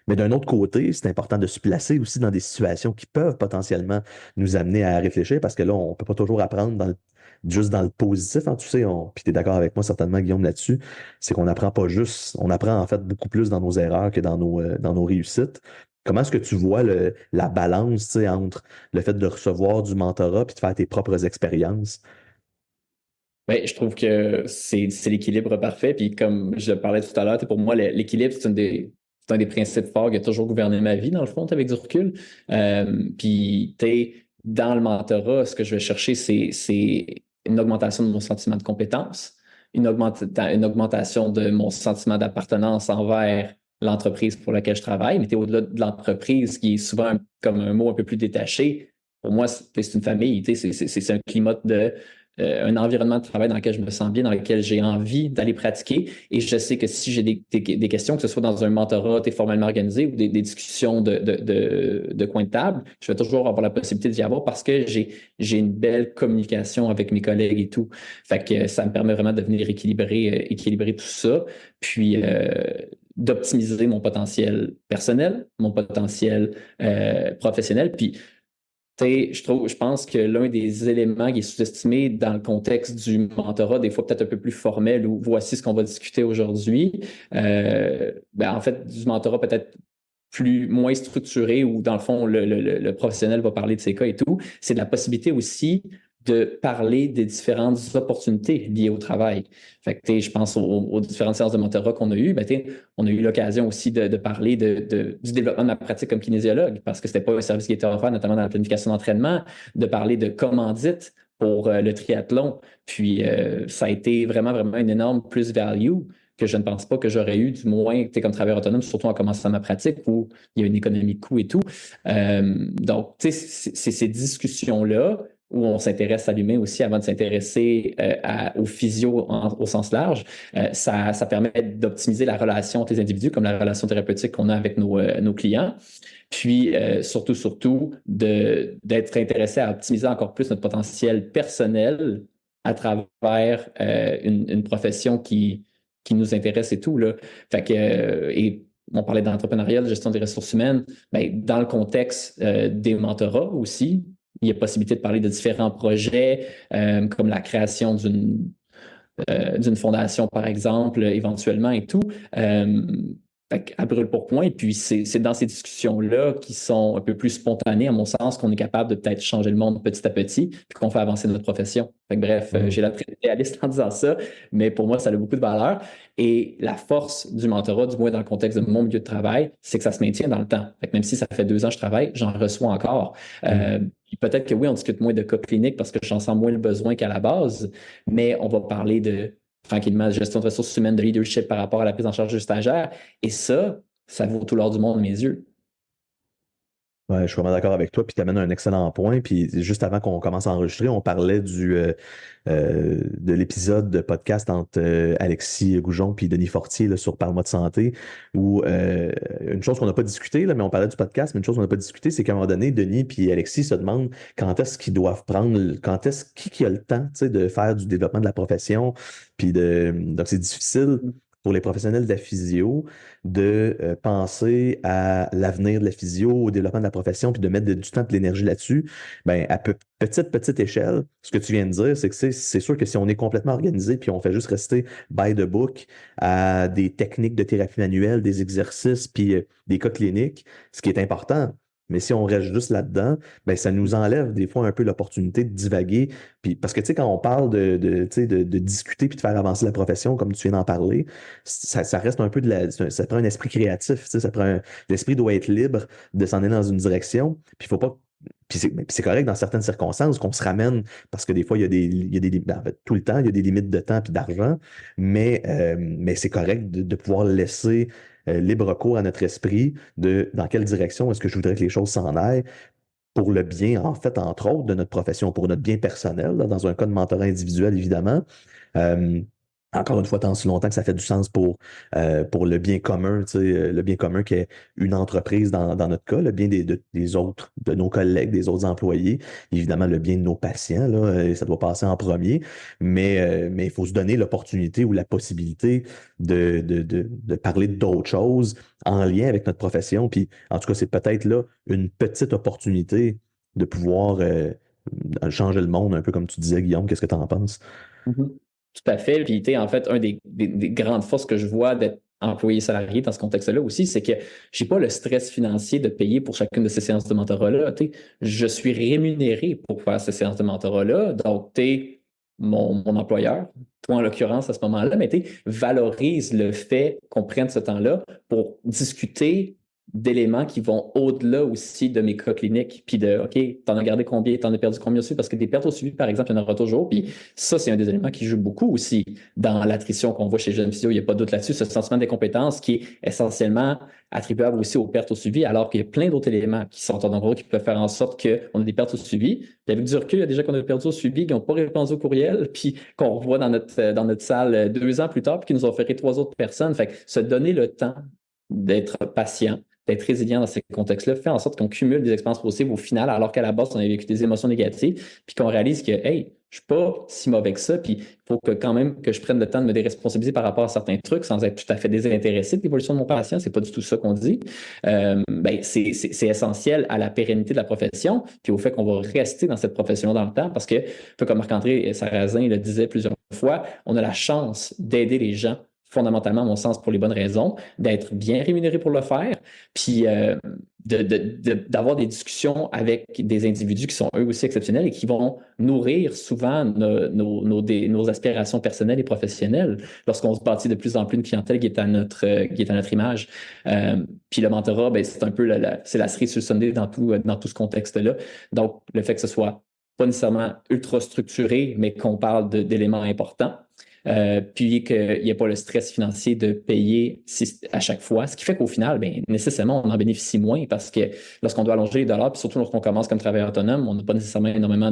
Mais d'un autre côté, c'est important de se placer aussi dans des situations qui peuvent potentiellement nous amener à réfléchir parce que là, on ne peut pas toujours apprendre juste dans le positif, hein, tu sais, puis tu es d'accord avec moi certainement, Guillaume, là-dessus, c'est qu'on n'apprend pas juste, on apprend en fait beaucoup plus dans nos erreurs que dans nos réussites. Comment est-ce que tu vois la balance, tu sais, entre le fait de recevoir du mentorat puis de faire tes propres expériences? Ben, je trouve que c'est l'équilibre parfait. Puis comme je parlais tout à l'heure, pour moi, l'équilibre, c'est un des principes forts qui a toujours gouverné ma vie, dans le fond, avec du recul. Puis, dans le mentorat, ce que je vais chercher, c'est une augmentation de mon sentiment de compétence, une augmentation de mon sentiment d'appartenance envers l'entreprise pour laquelle je travaille. Mais au-delà de l'entreprise, qui est souvent comme un mot un peu plus détaché, pour moi, c'est une famille, c'est un climat un environnement de travail dans lequel je me sens bien, dans lequel j'ai envie d'aller pratiquer. Et je sais que si j'ai des questions, que ce soit dans un mentorat formellement organisé ou des discussions de coin de table, je vais toujours avoir la possibilité d'y avoir parce que j'ai une belle communication avec mes collègues et tout. Fait que ça me permet vraiment de venir équilibrer tout ça. Puis d'optimiser mon potentiel personnel, mon potentiel professionnel. Puis je pense que l'un des éléments qui est sous-estimé dans le contexte du mentorat, des fois peut-être un peu plus formel, ou voici ce qu'on va discuter aujourd'hui, en fait, du mentorat peut-être moins structuré, où dans le fond, le professionnel va parler de ses cas et tout, c'est de la possibilité aussi de parler des différentes opportunités liées au travail. Fait que, je pense aux différentes séances de mentorat qu'on a eues, on a eu l'occasion aussi de parler du développement de ma pratique comme kinésiologue, parce que c'était pas un service qui était offert, notamment dans la planification d'entraînement, de parler de commandite pour le triathlon. Puis, ça a été vraiment, vraiment une énorme plus-value que je ne pense pas que j'aurais eu, du moins, comme travailleur autonome, surtout en commençant ma pratique où il y a une économie de coût et tout. Donc, c'est ces discussions-là où on s'intéresse à l'humain aussi avant de s'intéresser au physio au sens large, ça permet d'optimiser la relation entre les individus, comme la relation thérapeutique qu'on a avec nos clients. Puis, surtout, d'être intéressé à optimiser encore plus notre potentiel personnel à travers une profession qui nous intéresse et tout. Là. Fait que, et on parlait d'entrepreneuriat, de gestion des ressources humaines, ben, dans le contexte des mentorats aussi, il y a possibilité de parler de différents projets, comme la création d'une fondation, par exemple, éventuellement et tout. À brûle pour point. Et puis, c'est dans ces discussions-là qui sont un peu plus spontanées, à mon sens, qu'on est capable de peut-être changer le monde petit à petit, puis qu'on fait avancer notre profession. Bref, j'ai la très idéaliste en disant ça, mais pour moi, ça a beaucoup de valeur. Et la force du mentorat, du moins dans le contexte de mon milieu de travail, c'est que ça se maintient dans le temps. Même si ça fait 2 ans que je travaille, j'en reçois encore. Peut-être que oui, on discute moins de cas cliniques parce que j'en sens moins le besoin qu'à la base, mais on va parler tranquillement, de gestion de ressources humaines, de leadership par rapport à la prise en charge du stagiaire. Et ça vaut tout l'or du monde à mes yeux. Ouais, je suis vraiment d'accord avec toi, puis tu amènes un excellent point. Puis juste avant qu'on commence à enregistrer, on parlait de l'épisode de podcast entre Alexis Goujon puis Denis Fortier là, sur Parle-moi de santé, où une chose qu'on n'a pas discuté, là, mais on parlait du podcast, mais une chose qu'on n'a pas discuté, c'est qu'à un moment donné, Denis puis Alexis se demandent quand est-ce qu'ils doivent prendre, quand est-ce qui a le temps de faire du développement de la profession, donc c'est difficile pour les professionnels de la physio de penser à l'avenir de la physio, au développement de la profession, puis de mettre du temps et de l'énergie là-dessus. Ben, à petite échelle, ce que tu viens de dire, c'est que c'est sûr que si on est complètement organisé puis on fait juste rester by the book à des techniques de thérapie manuelle, des exercices puis des cas cliniques, ce qui est important. Mais si on reste juste là-dedans, ben ça nous enlève des fois un peu l'opportunité de divaguer. Puis, parce que tu sais, quand on parle de discuter puis de faire avancer la profession, comme tu viens d'en parler, ça reste un peu ça prend un esprit créatif, tu sais, l'esprit doit être libre de s'en aller dans une direction. Puis il faut pas. Puis c'est correct dans certaines circonstances qu'on se ramène, parce que des fois, il y a des limites, en fait, tout le temps, il y a des limites de temps et d'argent, mais c'est correct de pouvoir laisser libre cours à notre esprit de dans quelle direction est-ce que je voudrais que les choses s'en aillent pour le bien, en fait, entre autres, de notre profession, pour notre bien personnel, là, dans un cas de mentorat individuel, évidemment. Euh, Encore une fois, tant si longtemps que ça fait du sens pour le bien commun, tu sais, le bien commun qui est une entreprise dans notre cas, le bien des autres, de nos collègues, des autres employés, évidemment le bien de nos patients, là, ça doit passer en premier, mais il faut se donner l'opportunité ou la possibilité de parler d'autres choses en lien avec notre profession. Puis, en tout cas, c'est peut-être là une petite opportunité de pouvoir changer le monde, un peu comme tu disais, Guillaume. Qu'est-ce que tu en penses? Mm-hmm. Tout à fait. Puis, en fait, un des grandes forces que je vois d'être employé salarié dans ce contexte-là aussi, c'est que j'ai pas le stress financier de payer pour chacune de ces séances de mentorat-là. Je suis rémunéré pour faire ces séances de mentorat-là. Donc, tu es mon employeur, toi en l'occurrence à ce moment-là, mais tu valorise le fait qu'on prenne ce temps-là pour discuter d'éléments qui vont au-delà aussi de mes cas cliniques, puis de, OK, t'en as gardé combien, t'en as perdu combien aussi, parce que des pertes au suivi, par exemple, il y en aura toujours, puis ça, c'est un des éléments qui joue beaucoup aussi dans l'attrition qu'on voit chez Jeune Physio, il n'y a pas de doute là-dessus, ce sentiment d'incompétence qui est essentiellement attribuable aussi aux pertes au suivi, alors qu'il y a plein d'autres éléments qui sont en gros qui peuvent faire en sorte qu'on a des pertes au suivi. Puis avec du recul, il y a des gens qu'on a perdu au suivi, qui n'ont pas répondu au courriel, puis qu'on revoit dans notre salle 2 ans plus tard, puis qui nous ont fait 3 autres personnes. Fait que se donner le temps d'être patient, d'être résilient dans ces contextes-là, fait en sorte qu'on cumule des expériences positives au final, alors qu'à la base, on avait vécu des émotions négatives, puis qu'on réalise que, hey, je suis pas si mauvais que ça, puis il faut que quand même que je prenne le temps de me déresponsabiliser par rapport à certains trucs sans être tout à fait désintéressé de l'évolution de mon patient. C'est pas du tout ça qu'on dit. C'est essentiel à la pérennité de la profession, puis au fait qu'on va rester dans cette profession dans le temps, parce que, un peu comme Marc-André Sarrazin le disait plusieurs fois, on a la chance d'aider les gens fondamentalement, à mon sens, pour les bonnes raisons, d'être bien rémunéré pour le faire, puis d'avoir des discussions avec des individus qui sont eux aussi exceptionnels et qui vont nourrir souvent nos aspirations personnelles et professionnelles lorsqu'on se bâtit de plus en plus une clientèle qui est à notre image. Puis le mentorat, ben, c'est un peu c'est la cerise sur le sundae dans tout ce contexte-là. Donc, le fait que ce soit pas nécessairement ultra structuré, mais qu'on parle d'éléments importants, puis qu'il n'y ait pas le stress financier de payer à chaque fois, ce qui fait qu'au final, bien, nécessairement, on en bénéficie moins parce que lorsqu'on doit allonger les dollars, puis surtout lorsqu'on commence comme travailleur autonome, on n'a pas nécessairement énormément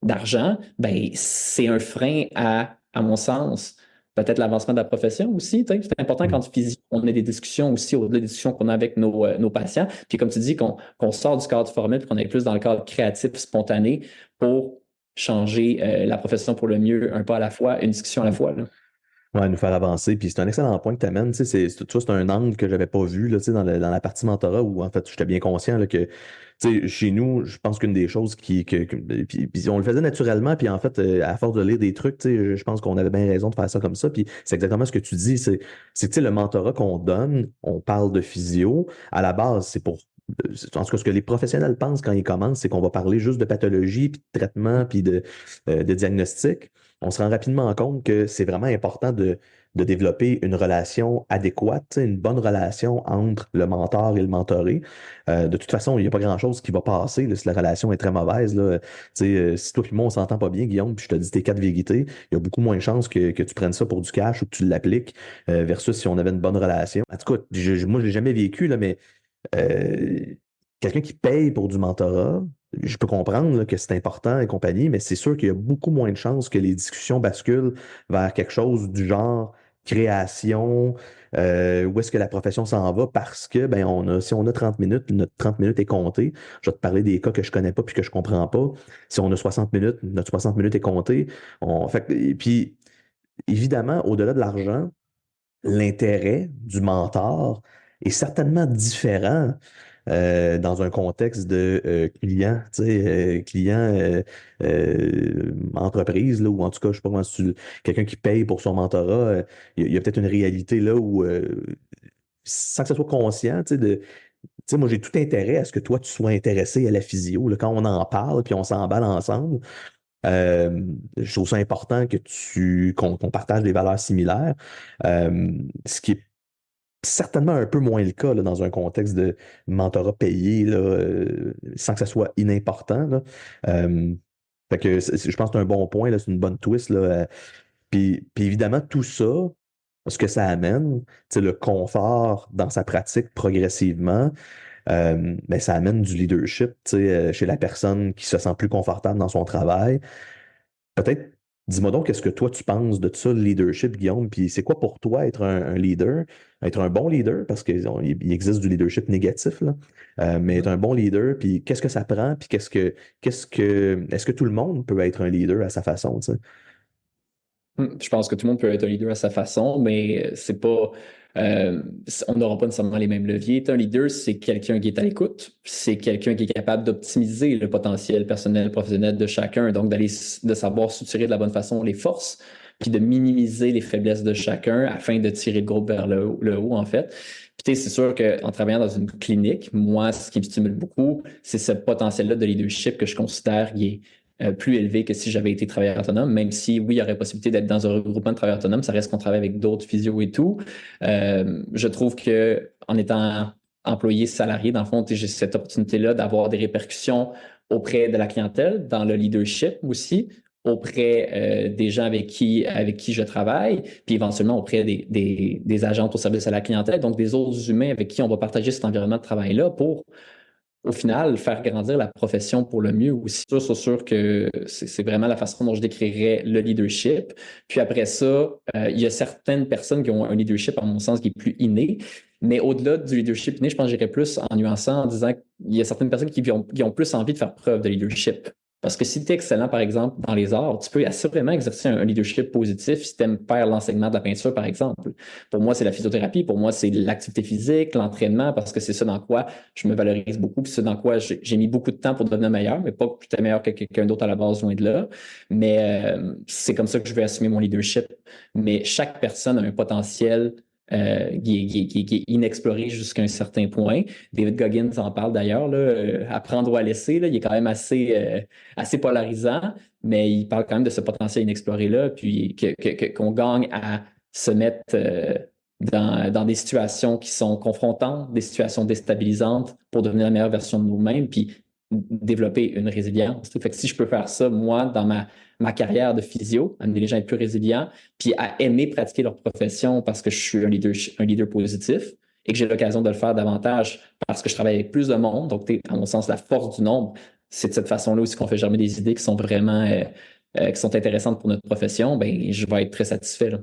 d'argent, ben, c'est un frein à mon sens, peut-être l'avancement de la profession aussi. C'est important quand on a des discussions aussi, au-delà des discussions qu'on a avec nos patients. Puis comme tu dis, qu'on sort du cadre formel puis qu'on est plus dans le cadre créatif, spontané pour changer la profession pour le mieux, un pas à la fois, une discussion à la fois. Là. Ouais, nous faire avancer. Puis c'est un excellent point que tu amènes. Tu sais, c'est un angle que j'avais pas vu là, tu sais, dans la partie mentorat où en fait j'étais bien conscient là, que tu sais, chez nous, je pense qu'une des choses puis on le faisait naturellement, puis en fait, à force de lire des trucs, tu sais, je pense qu'on avait bien raison de faire ça comme ça. Puis c'est exactement ce que tu dis. C'est tu sais, le mentorat qu'on donne, on parle de physio. À la base, c'est pour en tout cas, ce que les professionnels pensent quand ils commencent, c'est qu'on va parler juste de pathologie, puis de traitement, puis de diagnostic. On se rend rapidement compte que c'est vraiment important de développer une relation adéquate, tu sais, une bonne relation entre le mentor et le mentoré. De toute façon, il n'y a pas grand-chose qui va passer là, si la relation est très mauvaise. Là. Tu sais, si toi et moi, on s'entend pas bien, Guillaume, puis je te dis tes quatre vérités, il y a beaucoup moins de chances que tu prennes ça pour du cash ou que tu l'appliques versus si on avait une bonne relation. En tout cas, moi, je l'ai jamais vécu, là, mais euh, quelqu'un qui paye pour du mentorat, je peux comprendre là, que c'est important et compagnie, mais c'est sûr qu'il y a beaucoup moins de chances que les discussions basculent vers quelque chose du genre création, où est-ce que la profession s'en va parce que ben si on a 30 minutes, notre 30 minutes est comptée. Je vais te parler des cas que je connais pas puis que je comprends pas. Si on a 60 minutes, notre 60 minutes est comptée. Et puis, évidemment, au-delà de l'argent, l'intérêt du mentor est certainement différent dans un contexte de client, tu sais, client entreprise, là, ou en tout cas, je sais pas comment quelqu'un qui paye pour son mentorat, il y a peut-être une réalité là où, sans que ce soit conscient, tu sais, moi, j'ai tout intérêt à ce que toi, tu sois intéressé à la physio. Là, quand on en parle, puis on s'emballe ensemble, je trouve ça important qu'on partage des valeurs similaires. Ce qui est certainement un peu moins le cas là, dans un contexte de mentorat payé, là, sans que ça soit inimportant. Là. Fait que je pense que c'est un bon point, là, c'est une bonne twist. Là, puis évidemment, tout ça, ce que ça amène, c'est le confort dans sa pratique progressivement, ben, ça amène du leadership chez la personne qui se sent plus confortable dans son travail. Peut-être, dis-moi donc, qu'est-ce que toi tu penses de ça, le leadership, Guillaume? Puis c'est quoi pour toi être un leader, être un bon leader, parce qu'il existe du leadership négatif, là, mais être un bon leader, puis qu'est-ce que ça prend, puis est-ce que tout le monde peut être un leader à sa façon, tu sais? Je pense que tout le monde peut être un leader à sa façon, mais c'est pas. On n'aura pas nécessairement les mêmes leviers. Un leader, c'est quelqu'un qui est à l'écoute, c'est quelqu'un qui est capable d'optimiser le potentiel personnel, professionnel de chacun, donc de savoir soutirer de la bonne façon les forces, puis de minimiser les faiblesses de chacun afin de tirer le groupe vers le haut, en fait. Puis c'est sûr qu'en travaillant dans une clinique, moi, ce qui me stimule beaucoup, c'est ce potentiel-là de leadership que je considère qui est plus élevé que si j'avais été travailleur autonome, même si, oui, il y aurait possibilité d'être dans un regroupement de travailleurs autonomes, ça reste qu'on travaille avec d'autres physios et tout. Je trouve que en étant employé salarié, dans le fond, j'ai cette opportunité-là d'avoir des répercussions auprès de la clientèle, dans le leadership aussi, auprès des gens avec qui je travaille, puis éventuellement auprès des agentes au service à la clientèle, donc des autres humains avec qui on va partager cet environnement de travail-là pour au final, faire grandir la profession pour le mieux aussi. C'est sûr que c'est vraiment la façon dont je décrirais le leadership. Puis après ça, il y a certaines personnes qui ont un leadership, à mon sens, qui est plus inné. Mais au-delà du leadership inné, je pense que j'irais plus en nuançant, en disant qu'il y a certaines personnes qui ont plus envie de faire preuve de leadership. Parce que si tu es excellent, par exemple, dans les arts, tu peux assurément exercer un leadership positif si tu aimes faire l'enseignement de la peinture, par exemple. Pour moi, c'est la physiothérapie. Pour moi, c'est l'activité physique, l'entraînement, parce que c'est ça dans quoi je me valorise beaucoup, puis c'est dans quoi j'ai mis beaucoup de temps pour devenir meilleur, mais pas que j'étais meilleur que quelqu'un d'autre à la base, loin de là. Mais c'est comme ça que je vais assumer mon leadership. Mais chaque personne a un potentiel qui est inexploré jusqu'à un certain point. David Goggins en parle d'ailleurs, là, apprendre ou à laisser, là, il est quand même assez polarisant, mais il parle quand même de ce potentiel inexploré-là, puis qu'on gagne à se mettre dans des situations qui sont confrontantes, des situations déstabilisantes pour devenir la meilleure version de nous-mêmes. Puis développer une résilience. Fait que si je peux faire ça, moi, dans ma carrière de physio, amener les gens à être plus résilients, puis à aimer pratiquer leur profession parce que je suis un leader positif et que j'ai l'occasion de le faire davantage parce que je travaille avec plus de monde. Donc, à mon sens, la force du nombre, c'est de cette façon-là aussi qu'on fait germer des idées qui sont vraiment qui sont intéressantes pour notre profession. Ben, je vais être très satisfait, là.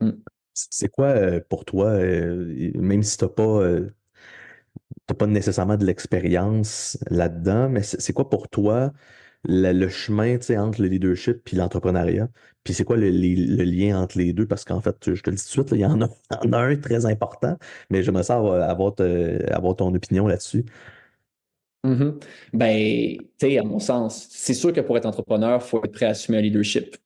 Mm. C'est quoi pour toi, même si t'as pas nécessairement de l'expérience là-dedans, mais c'est quoi pour toi le chemin, tu sais, entre le leadership puis l'entrepreneuriat? Puis c'est quoi le lien entre les deux? Parce qu'en fait, je te le dis tout de suite, là, il y en a un très important, mais j'aimerais ça avoir ton opinion là-dessus. Mhm. Ben, tu sais, à mon sens, c'est sûr que pour être entrepreneur, il faut être prêt à assumer un leadership.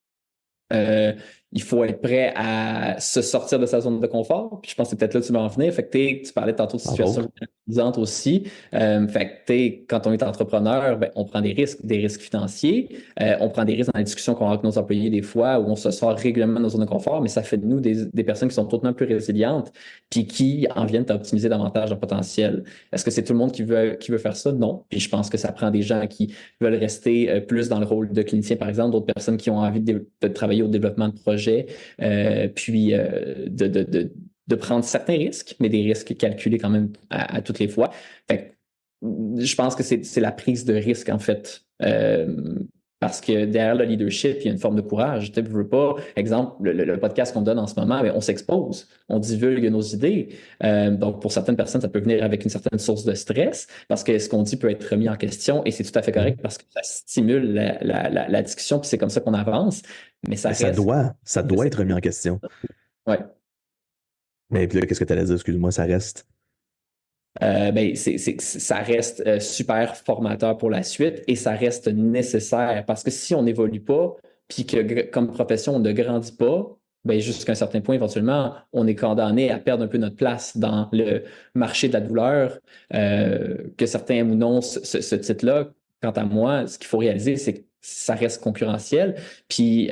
Euh, il faut être prêt à se sortir de sa zone de confort. Puis je pense que c'est peut-être là que tu vas en venir. Fait que tu parlais tantôt de Entre situations autres. vulnérabilisantes aussi. Fait que quand on est entrepreneur, ben, on prend des risques financiers. On prend des risques dans les discussions qu'on a avec nos employés des fois où on se sort régulièrement de nos zones de confort, mais ça fait de nous des personnes qui sont totalement plus résilientes puis qui en viennent à optimiser davantage leur potentiel. Est-ce que c'est tout le monde qui veut faire ça? Non. Puis je pense que ça prend des gens qui veulent rester plus dans le rôle de clinicien, par exemple, d'autres personnes qui ont envie de travailler au développement de projets, puis de prendre certains risques, mais des risques calculés quand même à toutes les fois. Fait que, je pense que c'est la prise de risque, en fait. Parce que derrière le leadership, il y a une forme de courage. Tu ne veux pas, exemple, le podcast qu'on donne en ce moment, bien, on s'expose, on divulgue nos idées. Donc, pour certaines personnes, ça peut venir avec une certaine source de stress parce que ce qu'on dit peut être remis en question et c'est tout à fait correct Mhm. parce que ça stimule la discussion puis c'est comme ça qu'on avance. Mais ça Mais reste. ça doit être remis en question. Ouais. Mais puis là, qu'est-ce que tu allais dire? Excuse-moi, ça reste. Ben, ça reste super formateur pour la suite et ça reste nécessaire parce que si on n'évolue pas, puis que comme profession, on ne grandit pas, ben, jusqu'à un certain point, éventuellement, on est condamné à perdre un peu notre place dans le marché de la douleur, que certains aiment ou non ce titre-là. Quant à moi, ce qu'il faut réaliser, c'est que ça reste concurrentiel. Puis,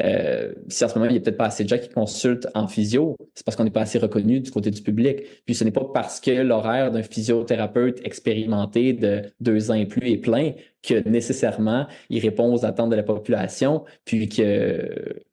si en ce moment, il n'y a peut-être pas assez de gens qui consultent en physio, c'est parce qu'on n'est pas assez reconnu du côté du public. Puis, ce n'est pas parce que l'horaire d'un physiothérapeute expérimenté de 2 ans et plus est plein que nécessairement il répond aux attentes de la population, puis que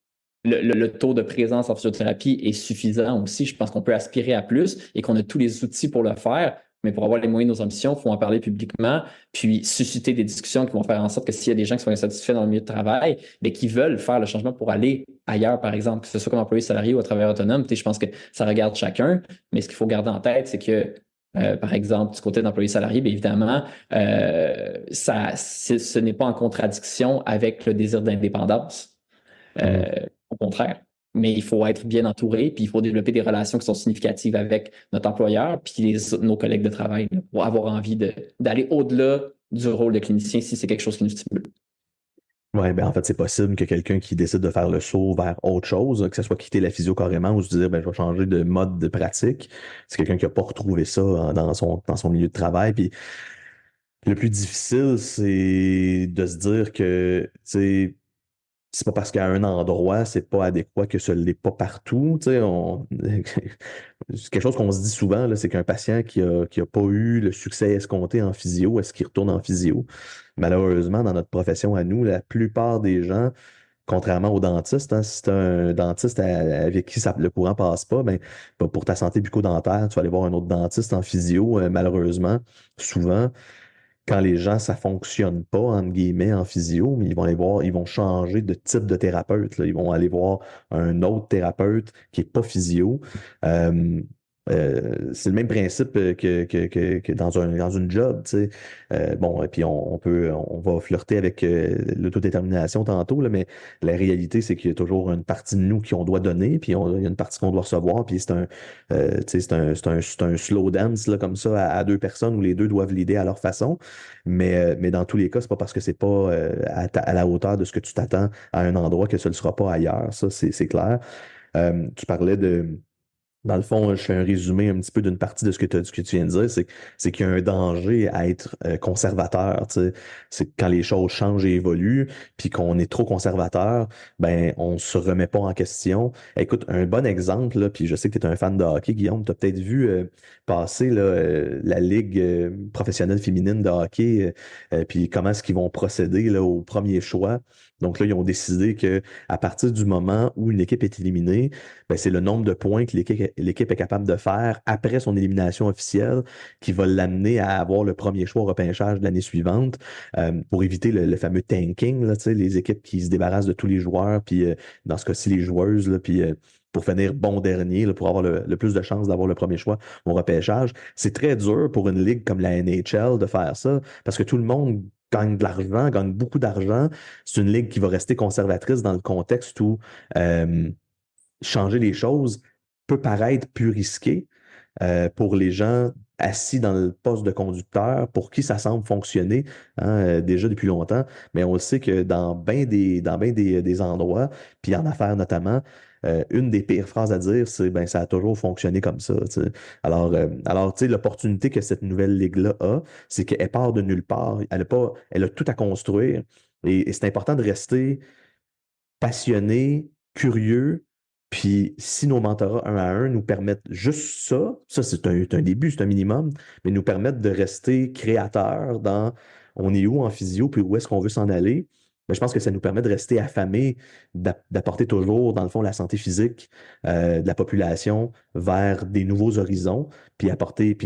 le taux de présence en physiothérapie est suffisant aussi. Je pense qu'on peut aspirer à plus et qu'on a tous les outils pour le faire. Mais pour avoir les moyens de nos ambitions, il faut en parler publiquement, puis susciter des discussions qui vont faire en sorte que s'il y a des gens qui sont insatisfaits dans le milieu de travail, mais qui veulent faire le changement pour aller ailleurs, par exemple, que ce soit comme employé salarié ou à travailleur autonome, je pense que ça regarde chacun. Mais ce qu'il faut garder en tête, c'est que par exemple, du côté d'employé salarié, bien évidemment, ce n'est pas en contradiction avec le désir d'indépendance. Mhm. Au contraire. Mais il faut être bien entouré, puis il faut développer des relations qui sont significatives avec notre employeur, puis nos collègues de travail, là, pour avoir envie d'aller au-delà du rôle de clinicien si c'est quelque chose qui nous stimule. Ouais, ben en fait, c'est possible que quelqu'un qui décide de faire le saut vers autre chose, que ce soit quitter la physio carrément ou se dire, ben, je vais changer de mode de pratique, c'est quelqu'un qui n'a pas retrouvé ça dans son milieu de travail. Puis le plus difficile, c'est de se dire que, tu sais, c'est pas parce qu'à un endroit, c'est pas adéquat que ce l'est pas partout. Tu sais, c'est quelque chose qu'on se dit souvent, là, c'est qu'un patient qui a pas eu le succès escompté en physio, est-ce qu'il retourne en physio? Malheureusement, dans notre profession à nous, la plupart des gens, contrairement aux dentistes, hein, si tu un dentiste avec qui le courant passe pas, ben, pour ta santé bucco-dentaire, tu vas aller voir un autre dentiste en physio, malheureusement, souvent quand les gens, ça fonctionne pas, entre guillemets, en physio, mais ils vont aller voir, ils vont changer de type de thérapeute, là. Ils vont aller voir un autre thérapeute qui est pas physio. Euh, c'est le même principe que dans une job, tu sais. Bon, et puis on va flirter avec l'autodétermination tantôt, là, mais la réalité, c'est qu'il y a toujours une partie de nous qu'on doit donner, puis il y a une partie qu'on doit recevoir, puis tu sais, c'est un slow dance, là, comme ça, à deux personnes où les deux doivent l'aider à leur façon. Mais dans tous les cas, c'est pas parce que c'est pas à la hauteur de ce que tu t'attends à un endroit que ce ne sera pas ailleurs. Ça, c'est clair. Tu parlais Dans le fond, je fais un résumé un petit peu d'une partie de ce que tu viens de dire, c'est qu'il y a un danger à être conservateur, tu sais. C'est que quand les choses changent et évoluent, puis qu'on est trop conservateur, ben on se remet pas en question. Écoute, un bon exemple, là, puis je sais que tu es un fan de hockey, Guillaume, tu as peut-être vu passer là, la Ligue professionnelle féminine de hockey, puis comment est-ce qu'ils vont procéder là, au premier choix. Donc là, ils ont décidé que à partir du moment où une équipe est éliminée, ben, c'est le nombre de points que l'équipe est capable de faire après son élimination officielle qui va l'amener à avoir le premier choix au repêchage de l'année suivante pour éviter le fameux tanking, là, tu sais, les équipes qui se débarrassent de tous les joueurs, puis dans ce cas-ci, les joueuses, là, puis pour finir bon dernier, là, pour avoir le plus de chances d'avoir le premier choix au repêchage. C'est très dur pour une ligue comme la NHL de faire ça parce que tout le monde gagne de l'argent, gagne beaucoup d'argent. C'est une ligue qui va rester conservatrice dans le contexte où changer les choses peut paraître plus risqué pour les gens assis dans le poste de conducteur, pour qui ça semble fonctionner hein, déjà depuis longtemps. Mais on le sait que dans ben des endroits, puis en affaires notamment, une des pires phrases à dire, c'est ben ça a toujours fonctionné comme ça. Tu sais. Alors tu sais, l'opportunité que cette nouvelle ligue-là a, c'est qu'elle part de nulle part. Elle a tout à construire. Et c'est important de rester passionné, curieux, puis si nos mentorats un à un nous permettent juste ça c'est un début, c'est un minimum, mais nous permettent de rester créateurs dans on est où en physio, puis où est-ce qu'on veut s'en aller. Ben, je pense que ça nous permet de rester affamés, d'apporter toujours, dans le fond, la santé physique de la population vers des nouveaux horizons, puis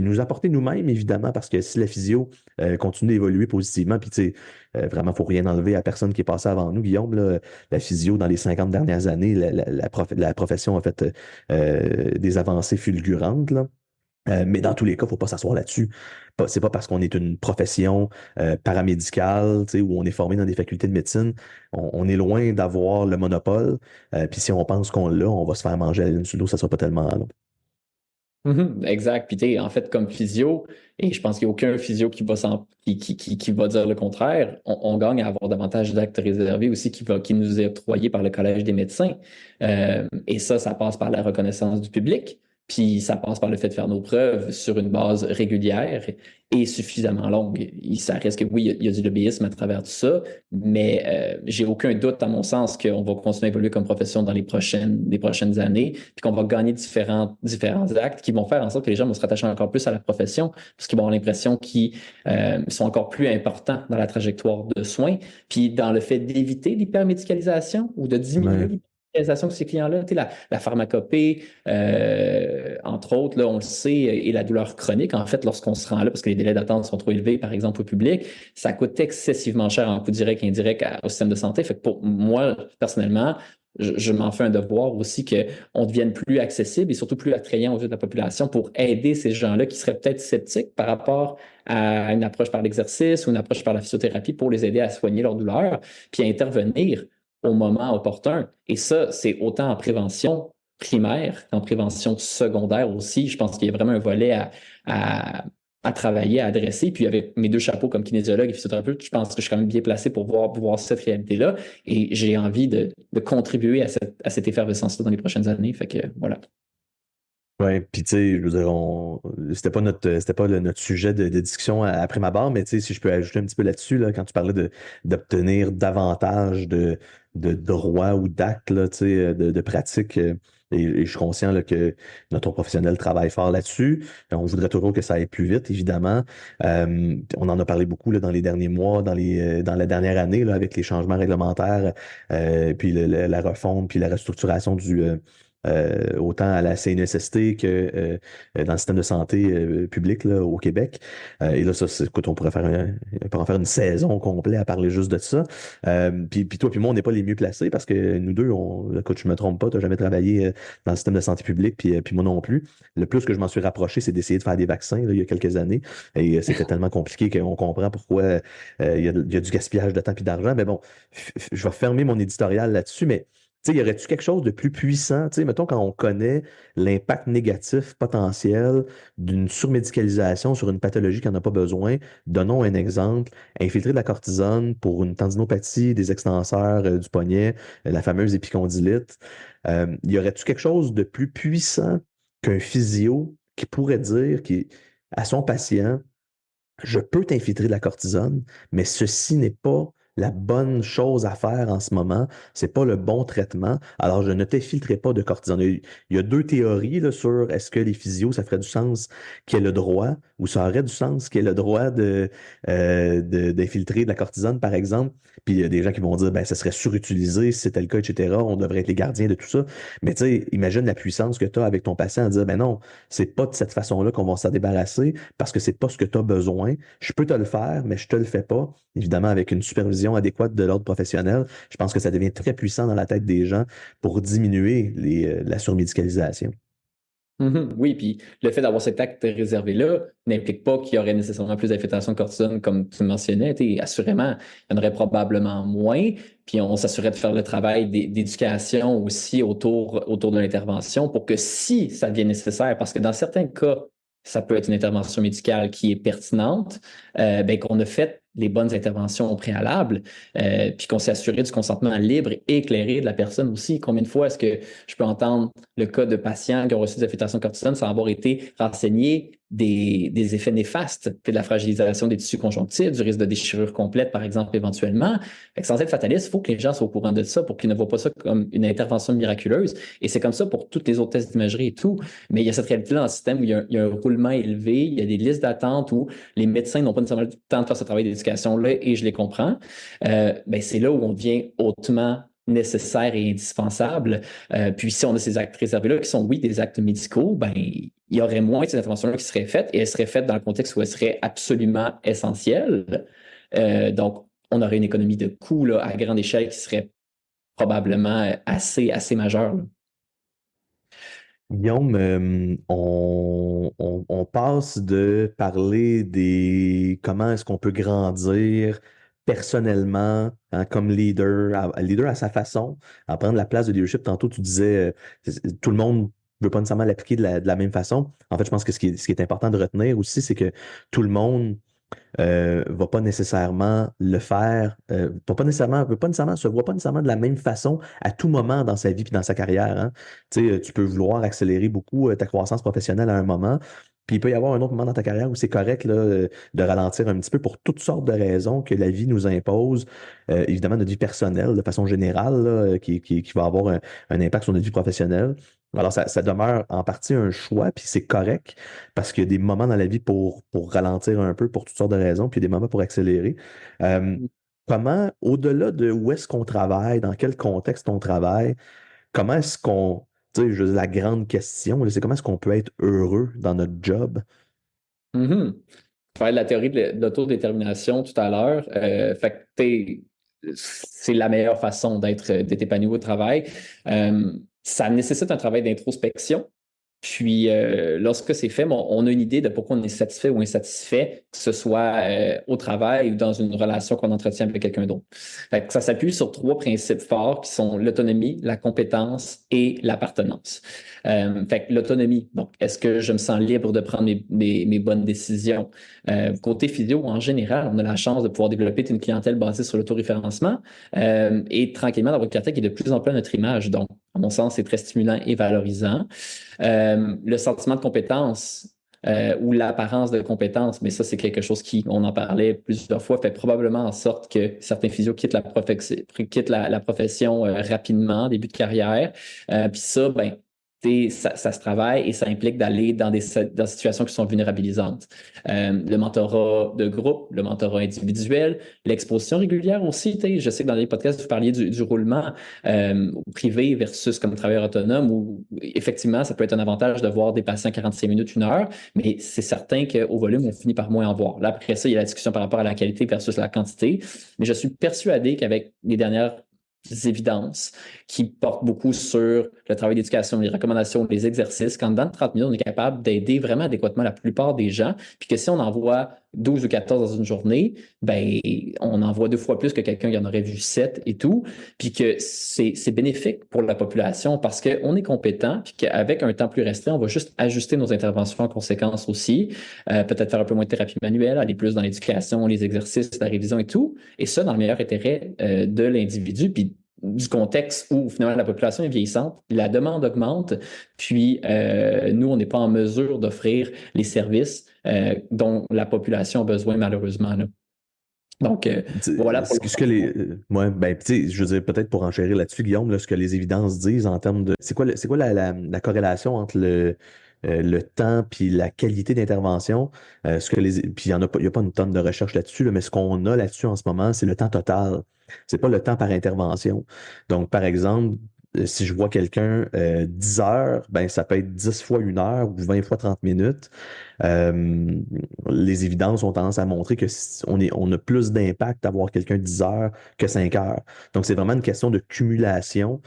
nous apporter nous-mêmes, évidemment, parce que si la physio continue d'évoluer positivement, puis tu sais, vraiment, il ne faut rien enlever à personne qui est passé avant nous, Guillaume, là, la physio, dans les 50 dernières années, la profession a fait des avancées fulgurantes, là. Mais dans tous les cas, il ne faut pas s'asseoir là-dessus. C'est pas parce qu'on est une profession paramédicale, tu sais, où on est formé dans des facultés de médecine, on est loin d'avoir le monopole. Puis si on pense qu'on l'a, on va se faire manger à la ligne sur l'eau, ça ne sera pas tellement long. Mhm, exact. Puis en fait, comme physio, et je pense qu'il n'y a aucun physio qui va dire le contraire, on gagne à avoir davantage d'actes réservés aussi qui nous est octroyé par le Collège des médecins. Et ça passe par la reconnaissance du public, puis ça passe par le fait de faire nos preuves sur une base régulière et suffisamment longue. Ça reste que oui, il y a du lobbyisme à travers tout ça, mais j'ai aucun doute, à mon sens, qu'on va continuer à évoluer comme profession dans les prochaines années, puis qu'on va gagner différents actes qui vont faire en sorte que les gens vont se rattacher encore plus à la profession, parce qu'ils vont avoir l'impression qu'ils sont encore plus importants dans la trajectoire de soins, puis dans le fait d'éviter l'hypermédicalisation ou de diminuer Ouais. l'hypermédicalisation de ces clients-là. Tu sais, la pharmacopée, entre autres, là, on le sait, et la douleur chronique, en fait, lorsqu'on se rend là, parce que les délais d'attente sont trop élevés, par exemple, au public, ça coûte excessivement cher en coût direct et indirect au système de santé. Fait que pour moi, personnellement, je m'en fais un devoir aussi qu'on devienne plus accessible et surtout plus attrayant aux yeux de la population pour aider ces gens-là qui seraient peut-être sceptiques par rapport à une approche par l'exercice ou une approche par la physiothérapie pour les aider à soigner leur douleur, puis à intervenir au moment opportun. Et ça, c'est autant en prévention primaire qu'en prévention secondaire aussi. Je pense qu'il y a vraiment un volet à, à travailler, à adresser. Puis avec mes deux chapeaux comme kinésiologue et physiothérapeute, je pense que je suis quand même bien placé pour voir cette réalité-là. Et j'ai envie de contribuer à cette effervescence-là dans les prochaines années. Fait que voilà. Ouais, puis tu sais, je veux dire, c'était pas notre sujet de discussion après ma barre, mais tu sais, si je peux ajouter un petit peu là-dessus, là, quand tu parlais d'obtenir davantage de droits ou d'actes, là, tu sais, de pratiques, et je suis conscient là, que notre professionnel travaille fort là-dessus. On voudrait toujours que ça aille plus vite, évidemment. On en a parlé beaucoup là, dans les derniers mois, dans la dernière année, là, avec les changements réglementaires, puis la refonte, puis la restructuration autant à la CNESST que dans le système de santé public là, au Québec. Et là, écoute, on pourrait en faire une saison complète à parler juste de ça. Puis toi, puis moi, on n'est pas les mieux placés parce que nous deux, écoute, je me trompe pas, tu n'as jamais travaillé dans le système de santé publique, puis moi non plus. Le plus que je m'en suis rapproché, c'est d'essayer de faire des vaccins là, il y a quelques années. Et c'était tellement compliqué qu'on comprend pourquoi il y a du gaspillage de temps et d'argent. Mais bon, je vais fermer mon éditorial là-dessus, mais tu sais, y aurait-tu quelque chose de plus puissant? Tu sais, mettons, quand on connaît l'impact négatif potentiel d'une surmédicalisation sur une pathologie qui n'en a pas besoin, donnons un exemple, infiltrer de la cortisone pour une tendinopathie des extenseurs du poignet, la fameuse épicondylite. Y aurait-tu quelque chose de plus puissant qu'un physio qui pourrait dire à son patient, je peux t'infiltrer de la cortisone, mais ceci n'est pas la bonne chose à faire en ce moment. C'est pas le bon traitement. Alors, je ne t'infiltrerai pas de cortisone. Il y a deux théories là, sur est-ce que les physios, ça ferait du sens qu'il y ait le droit ou ça aurait du sens qu'il y ait le droit d'infiltrer de la cortisone, par exemple. Puis il y a des gens qui vont dire, ben, ça serait surutilisé si c'était le cas, etc. On devrait être les gardiens de tout ça. Mais tu sais, imagine la puissance que tu as avec ton patient à dire, ben non, c'est pas de cette façon-là qu'on va s'en débarrasser parce que c'est pas ce que tu as besoin. Je peux te le faire, mais je te le fais pas. Évidemment, avec une supervision adéquate de l'ordre professionnel, je pense que ça devient très puissant dans la tête des gens pour diminuer la surmédicalisation. Oui, puis le fait d'avoir cet acte réservé-là n'implique pas qu'il y aurait nécessairement plus d'affectation de cortisone, comme tu mentionnais. Assurément, il y en aurait probablement moins, puis on s'assurait de faire le travail d'éducation aussi autour de l'intervention pour que si ça devient nécessaire, parce que dans certains cas, ça peut être une intervention médicale qui est pertinente, ben, qu'on a fait les bonnes interventions au préalable, puis qu'on s'est assuré du consentement libre et éclairé de la personne aussi. Combien de fois est-ce que je peux entendre le cas de patients qui ont reçu des affectations de cortisone sans avoir été renseignés des effets néfastes, puis de la fragilisation des tissus conjonctifs, du risque de déchirure complète, par exemple, éventuellement. Fait que sans être fataliste, il faut que les gens soient au courant de ça pour qu'ils ne voient pas ça comme une intervention miraculeuse. Et c'est comme ça pour tous les autres tests d'imagerie et tout. Mais il y a cette réalité-là dans le système où il y a un roulement élevé, il y a des listes d'attente où les médecins n'ont pas nécessairement le temps de faire ce travail d'éducation-là, et je les comprends. Ben, c'est là où on devient hautement nécessaire et indispensable. Puis si on a ces actes réservés-là qui sont, oui, des actes médicaux, ben, il y aurait moins de ces interventions-là qui seraient faites et elles seraient faites dans le contexte où elles seraient absolument essentielles. Donc, on aurait une économie de coûts là, à grande échelle qui serait probablement assez majeure. Là. Guillaume, on passe de parler des comment est-ce qu'on peut grandir personnellement hein, comme leader à sa façon, à prendre la place de leadership. Tantôt, tu disais tout le monde ne veut pas nécessairement l'appliquer de la même façon. En fait, je pense que ce qui est important de retenir aussi, c'est que tout le monde va pas nécessairement le faire, se voit pas nécessairement de la même façon à tout moment dans sa vie puis dans sa carrière. Hein. Tu sais, tu peux vouloir accélérer beaucoup ta croissance professionnelle à un moment, puis il peut y avoir un autre moment dans ta carrière où c'est correct là, de ralentir un petit peu pour toutes sortes de raisons que la vie nous impose. Évidemment, notre vie personnelle, de façon générale, là, qui va avoir un impact sur notre vie professionnelle. Alors, ça demeure en partie un choix, puis c'est correct parce qu'il y a des moments dans la vie pour ralentir un peu pour toutes sortes de raisons, puis il y a des moments pour accélérer. Euh, comment, au-delà de où est-ce qu'on travaille, dans quel contexte on travaille, comment est-ce qu'on, tu sais, la grande question, là, c'est comment est-ce qu'on peut être heureux dans notre job? Mm-hmm. Je parlais de la théorie de l'autodétermination tout à l'heure. Fait que c'est la meilleure façon d'être épanoui au travail. Ça nécessite un travail d'introspection. Puis, lorsque c'est fait, bon, on a une idée de pourquoi on est satisfait ou insatisfait, que ce soit au travail ou dans une relation qu'on entretient avec quelqu'un d'autre. Fait que ça s'appuie sur trois principes forts qui sont l'autonomie, la compétence et l'appartenance. Fait que l'autonomie, donc, est-ce que je me sens libre de prendre mes bonnes décisions? Côté physio, en général, on a la chance de pouvoir développer une clientèle basée sur l'autoréférencement et tranquillement d'avoir une clientèle qui est de plus en plus à notre image. Donc, à mon sens, c'est très stimulant et valorisant. Le sentiment de compétence ou l'apparence de compétence, mais ça, c'est quelque chose on en parlait plusieurs fois, fait probablement en sorte que certains physios quittent la profession rapidement, début de carrière. Puis ça, ben, ça se travaille et ça implique d'aller dans des situations qui sont vulnérabilisantes. Le mentorat de groupe, le mentorat individuel, l'exposition régulière aussi. Je sais que dans les podcasts, vous parliez du roulement privé versus comme travailleur autonome où effectivement, ça peut être un avantage de voir des patients 45 minutes, 1 heure, mais c'est certain qu'au volume, on finit par moins en voir. Là, après ça, il y a la discussion par rapport à la qualité versus la quantité, mais je suis persuadé qu'avec les dernières évidences qui portent beaucoup sur le travail d'éducation, les recommandations, les exercices, qu'en dedans de 30 minutes, on est capable d'aider vraiment adéquatement la plupart des gens, puis que si on en voit 12 ou 14 dans une journée, ben on en voit 2 fois plus que quelqu'un qui en aurait vu 7 et tout, puis que c'est bénéfique pour la population parce qu'on est compétent, puis qu'avec un temps plus restreint, on va juste ajuster nos interventions en conséquence aussi, peut-être faire un peu moins de thérapie manuelle, aller plus dans l'éducation, les exercices, la révision et tout, et ça dans le meilleur intérêt de l'individu, puis du contexte où finalement la population est vieillissante, la demande augmente, puis nous, on n'est pas en mesure d'offrir les services dont la population a besoin malheureusement, là. Donc, voilà pour Ce que les. Ouais, ben, tu sais, je veux dire, peut-être pour enchérir là-dessus, Guillaume, là, ce que les évidences disent en termes de. C'est quoi la corrélation entre le temps puis la qualité d'intervention? Puis il y a pas une tonne de recherche là-dessus, là, mais ce qu'on a là-dessus en ce moment, c'est le temps total. C'est pas le temps par intervention. Donc, par exemple, si je vois quelqu'un 10 heures, ben ça peut être 10 fois 1 heure ou 20 fois 30 minutes. Euh, les évidences ont tendance à montrer que on a plus d'impact à voir quelqu'un 10 heures que 5 heures. Donc, c'est vraiment une question de cumulation.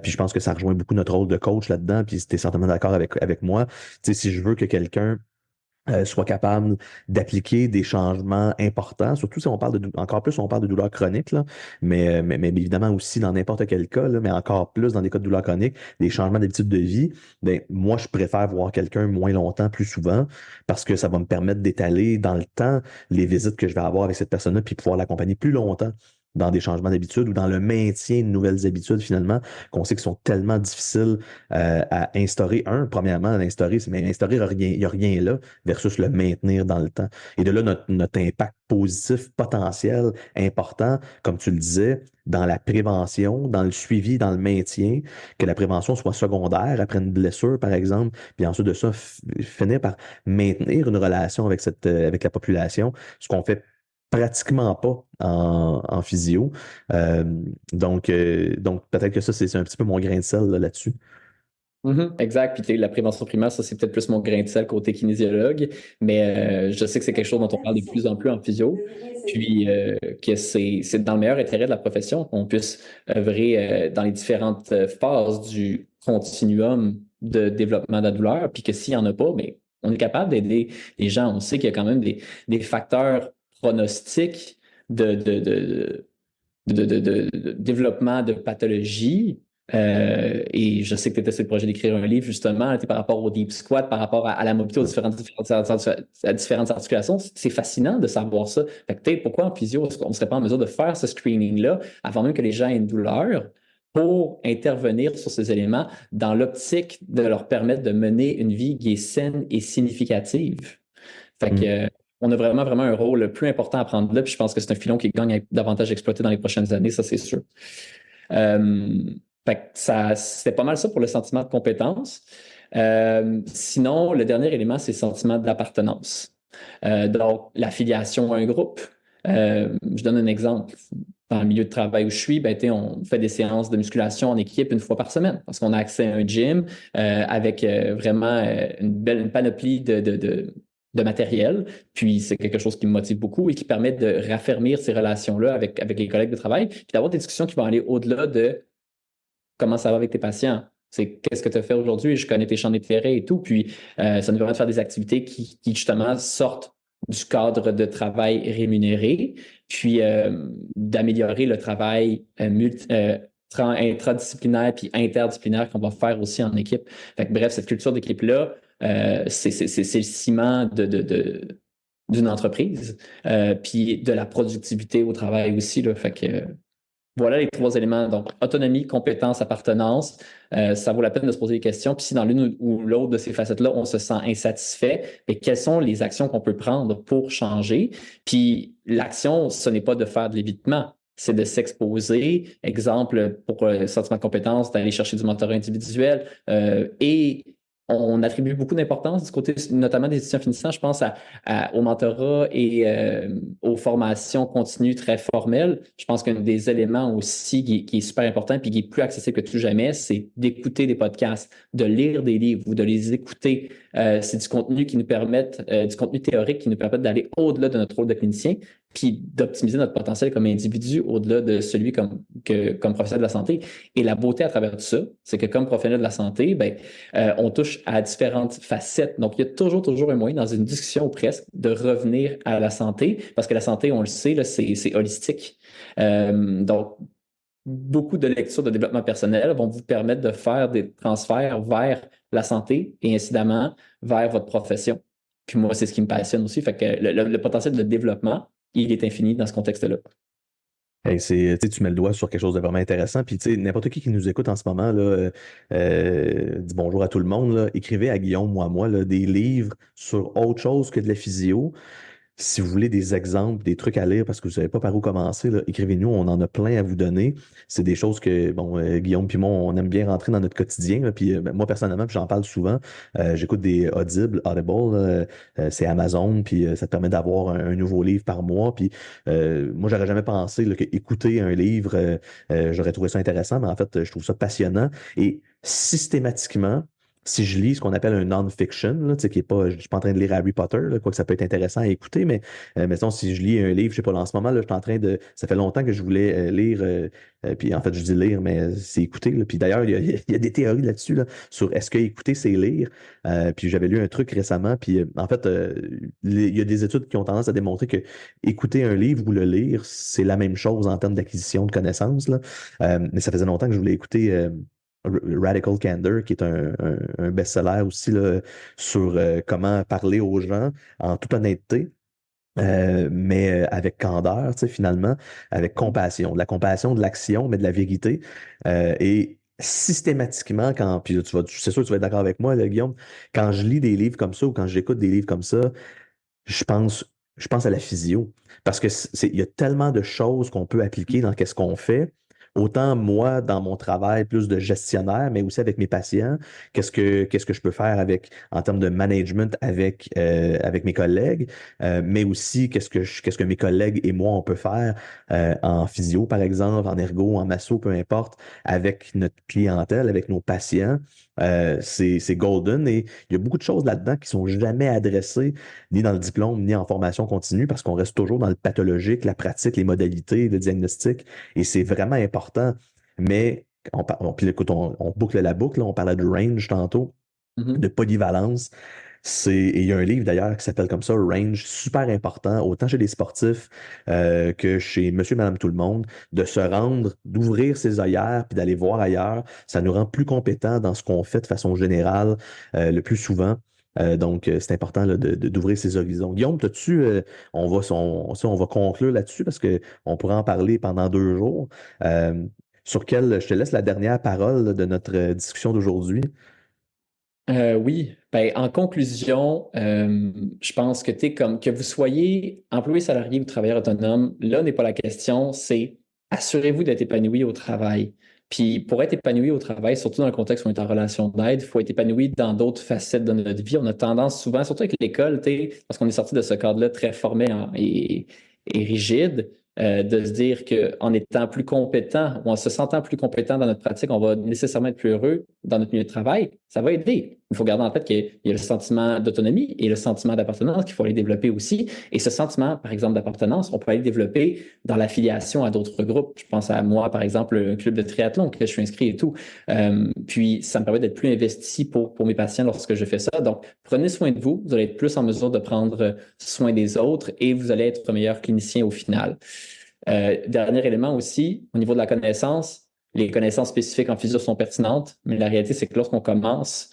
Puis je pense que ça rejoint beaucoup notre rôle de coach là-dedans. Puis tu es certainement d'accord avec moi. Tu sais, si je veux que quelqu'un soit capable d'appliquer des changements importants, surtout si on parle encore plus, on parle de douleurs chroniques, là, mais évidemment aussi dans n'importe quel cas, là, mais encore plus dans des cas de douleurs chroniques, des changements d'habitude de vie, ben, moi, je préfère voir quelqu'un moins longtemps, plus souvent, parce que ça va me permettre d'étaler dans le temps les visites que je vais avoir avec cette personne-là, puis pouvoir l'accompagner plus longtemps dans des changements d'habitude ou dans le maintien de nouvelles habitudes, finalement, qu'on sait qu'ils sont tellement difficiles à instaurer. Premièrement, à instaurer, mais instaurer, il n'y a rien là versus le maintenir dans le temps. Et de là, notre impact positif potentiel important, comme tu le disais, dans la prévention, dans le suivi, dans le maintien, que la prévention soit secondaire après une blessure, par exemple, puis ensuite de ça, finir par maintenir une relation avec la population, ce qu'on fait pratiquement pas en physio. Euh, donc peut-être que ça, c'est un petit peu mon grain de sel là-dessus. Exact. Puis la prévention primaire, ça, c'est peut-être plus mon grain de sel côté kinésiologue, mais je sais que c'est quelque chose dont on parle de plus en plus en physio. Puis que c'est dans le meilleur intérêt de la profession qu'on puisse œuvrer dans les différentes phases du continuum de développement de la douleur, puis que s'il n'y en a pas, mais on est capable d'aider les gens. On sait qu'il y a quand même des facteurs pronostiques de développement de pathologie. Et je sais que tu étais sur le projet d'écrire un livre justement par rapport au deep squat, par rapport à la mobilité aux à différentes articulations. C'est fascinant de savoir ça. Fait que peut-être pourquoi en physio, on ne serait pas en mesure de faire ce screening-là avant même que les gens aient une douleur pour intervenir sur ces éléments dans l'optique de leur permettre de mener une vie qui est saine et significative. Fait que, on a vraiment, vraiment un rôle plus important à prendre là, puis je pense que c'est un filon qui gagne à être davantage exploité dans les prochaines années, ça c'est sûr. Euh, Fait que c'était pas mal ça pour le sentiment de compétence. Sinon, le dernier élément, c'est le sentiment d'appartenance. Donc, l'affiliation à un groupe. Je donne un exemple. Dans le milieu de travail où je suis, ben, on fait des séances de musculation en équipe 1 fois par semaine parce qu'on a accès à un gym avec vraiment une panoplie de matériel. Puis c'est quelque chose qui me motive beaucoup et qui permet de raffermir ces relations-là avec les collègues de travail, puis d'avoir des discussions qui vont aller au-delà de comment ça va avec tes patients. C'est qu'est-ce que tu as fait aujourd'hui, je connais tes champs d'intérêt et tout. Puis ça nous permet de faire des activités qui justement sortent du cadre de travail rémunéré, puis d'améliorer le travail intradisciplinaire puis interdisciplinaire qu'on va faire aussi en équipe. Fait que, bref, cette culture d'équipe-là, c'est le ciment d'une entreprise, puis de la productivité au travail aussi. Là. Fait que voilà les 3 éléments. Donc, autonomie, compétence, appartenance. Ça vaut la peine de se poser des questions. Puis si dans l'une ou l'autre de ces facettes-là, on se sent insatisfait, mais quelles sont les actions qu'on peut prendre pour changer? Puis l'action, ce n'est pas de faire de l'évitement, c'est de s'exposer. Exemple, pour le sentiment de compétence, d'aller chercher du mentorat individuel et on attribue beaucoup d'importance du côté notamment des étudiants finissants, je pense au mentorat et aux formations continues très formelles. Je pense qu'un des éléments aussi qui est super important et qui est plus accessible que tout jamais, c'est d'écouter des podcasts, de lire des livres ou de les écouter. C'est du contenu qui nous permettent, du contenu théorique qui nous permet d'aller au-delà de notre rôle de clinicien puis d'optimiser notre potentiel comme individu au-delà de celui comme professionnel de la santé. Et la beauté à travers tout ça, c'est que comme professionnel de la santé, ben, on touche à différentes facettes. Donc, il y a toujours un moyen dans une discussion ou presque de revenir à la santé, parce que la santé, on le sait, là, c'est holistique. Donc, beaucoup de lectures de développement personnel vont vous permettre de faire des transferts vers la santé et incidemment vers votre profession. Puis moi, c'est ce qui me passionne aussi. Fait que le potentiel de développement, il est infini dans ce contexte-là. Hey, tu mets le doigt sur quelque chose de vraiment intéressant. Puis, n'importe qui nous écoute en ce moment, là, dit bonjour à tout le monde, là, écrivez à Guillaume ou à moi là, des livres sur autre chose que de la physio. Si vous voulez des exemples, des trucs à lire parce que vous ne savez pas par où commencer, là, écrivez-nous, on en a plein à vous donner. C'est des choses que, bon, Guillaume puis moi, on aime bien rentrer dans notre quotidien. Là, puis ben, moi, personnellement, puis j'en parle souvent, j'écoute des Audible, c'est Amazon, puis ça te permet d'avoir un nouveau livre par mois. Puis moi, j'aurais jamais pensé là, que écouter un livre, j'aurais trouvé ça intéressant, mais en fait, je trouve ça passionnant. Et systématiquement, si je lis ce qu'on appelle un non-fiction, là, tu sais, qui est pas, je suis pas en train de lire Harry Potter, là, quoique ça peut être intéressant à écouter, mais mettons, si je lis un livre, je sais pas, là, en ce moment, là, je suis en train de, ça fait longtemps que je voulais lire, puis en fait, je dis lire, mais c'est écouter, là. Puis d'ailleurs, il y a des théories là-dessus, là, sur est-ce que écouter, c'est lire. Puis j'avais lu un truc récemment, puis en fait, il y a des études qui ont tendance à démontrer que écouter un livre ou le lire, c'est la même chose en termes d'acquisition de connaissances, là. Mais ça faisait longtemps que je voulais écouter Radical Candor, qui est un best-seller aussi là, sur comment parler aux gens en toute honnêteté. Mais avec candeur, tu sais, finalement, avec compassion. De la compassion, de l'action, mais de la vérité. Et systématiquement, puis là, c'est sûr que tu vas être d'accord avec moi, là, Guillaume, quand je lis des livres comme ça ou quand j'écoute des livres comme ça, je pense, je pense à la physio. Parce que il y a tellement de choses qu'on peut appliquer dans qu'est-ce qu'on fait. Autant moi, dans mon travail, plus de gestionnaire, mais aussi avec mes patients, qu'est-ce que je peux faire en termes de management avec mes collègues, mais aussi qu'est-ce que mes collègues et moi, on peut faire en physio, par exemple, en ergo, en masso, peu importe, avec notre clientèle, avec nos patients. C'est golden et il y a beaucoup de choses là-dedans qui sont jamais adressées ni dans le diplôme, ni en formation continue, parce qu'on reste toujours dans le pathologique, la pratique, les modalités, le diagnostic, et c'est vraiment important. Mais, puis écoute, on boucle la boucle, là, on parlait de range tantôt, de Mhm. polyvalence. Et il y a un livre d'ailleurs qui s'appelle comme ça, Range, super important, autant chez les sportifs que chez monsieur et madame tout le monde, de se rendre, d'ouvrir ses œillères puis d'aller voir ailleurs. Ça nous rend plus compétents dans ce qu'on fait de façon générale le plus souvent. Donc, c'est important là, d'ouvrir ses horizons. Guillaume, on va conclure là-dessus parce qu'on pourra en parler pendant 2 jours. Euh, je te laisse la dernière parole là, de notre discussion d'aujourd'hui. Oui, ben, en conclusion, je pense que que vous soyez employé salarié ou travailleur autonome, là n'est pas la question, c'est assurez-vous d'être épanoui au travail. Puis pour être épanoui au travail, surtout dans le contexte où on est en relation d'aide, il faut être épanoui dans d'autres facettes de notre vie. On a tendance souvent, surtout avec l'école, parce qu'on est sorti de ce cadre-là très formel et rigide, de se dire qu'en étant plus compétent ou en se sentant plus compétent dans notre pratique, on va nécessairement être plus heureux dans notre milieu de travail. Ça va aider. Il faut garder en tête qu'il y a le sentiment d'autonomie et le sentiment d'appartenance qu'il faut aller développer aussi. Et ce sentiment, par exemple, d'appartenance, on peut aller développer dans l'affiliation à d'autres groupes. Je pense à moi, par exemple, un club de triathlon que je suis inscrit et tout. Puis, ça me permet d'être plus investi pour mes patients lorsque je fais ça. Donc, prenez soin de vous. Vous allez être plus en mesure de prendre soin des autres et vous allez être un meilleur clinicien au final. Dernier élément aussi, au niveau de la connaissance, les connaissances spécifiques en physio sont pertinentes, mais la réalité, c'est que lorsqu'on commence,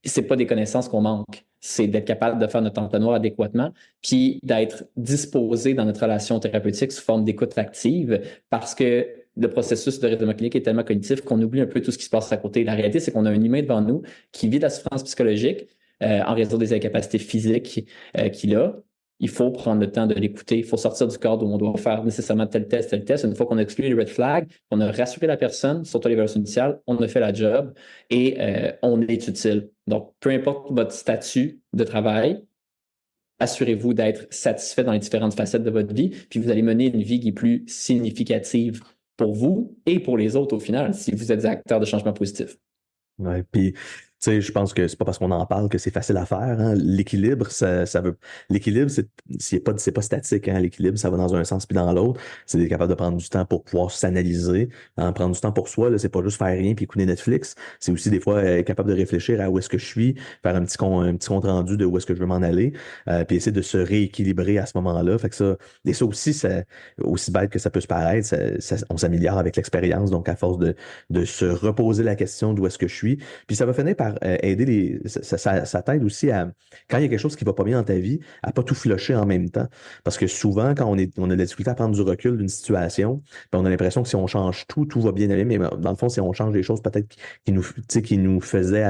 c'est pas des connaissances qu'on manque. C'est d'être capable de faire notre entonnoir adéquatement, puis d'être disposé dans notre relation thérapeutique sous forme d'écoute active, parce que le processus de rythme clinique est tellement cognitif qu'on oublie un peu tout ce qui se passe à côté. La réalité, c'est qu'on a un humain devant nous qui vit de la souffrance psychologique en raison des incapacités physiques qu'il a. Il faut prendre le temps de l'écouter. Il faut sortir du cadre où on doit faire nécessairement tel test, tel test. Une fois qu'on a exclu les red flags, on a rassuré la personne, surtout l'évaluation initiale, on a fait la job et on est utile. Donc, peu importe votre statut de travail, assurez-vous d'être satisfait dans les différentes facettes de votre vie, puis vous allez mener une vie qui est plus significative pour vous et pour les autres au final, si vous êtes acteur de changement positif. Ouais, puis, tu sais, je pense que c'est pas parce qu'on en parle que c'est facile à faire, hein. L'équilibre, l'équilibre, c'est pas statique, hein. L'équilibre, ça va dans un sens puis dans l'autre. C'est d'être capable de prendre du temps pour pouvoir s'analyser, hein. Prendre du temps pour soi, là, c'est pas juste faire rien puis écouter Netflix. C'est aussi des fois être capable de réfléchir à où est-ce que je suis, faire un petit compte rendu de où est-ce que je veux m'en aller, puis essayer de se rééquilibrer à ce moment-là. Fait que ça aussi, aussi bête que ça peut se paraître, on s'améliore avec l'expérience. Donc, à force de se reposer la question d'où est-ce que je suis. Puis ça va finir par faire aider ça t'aide aussi à, quand il y a quelque chose qui va pas bien dans ta vie, à pas tout flusher en même temps. Parce que souvent, quand on a de la difficulté à prendre du recul d'une situation, ben, on a l'impression que si on change tout va bien aller. Mais dans le fond, si on change des choses peut-être qui nous faisaient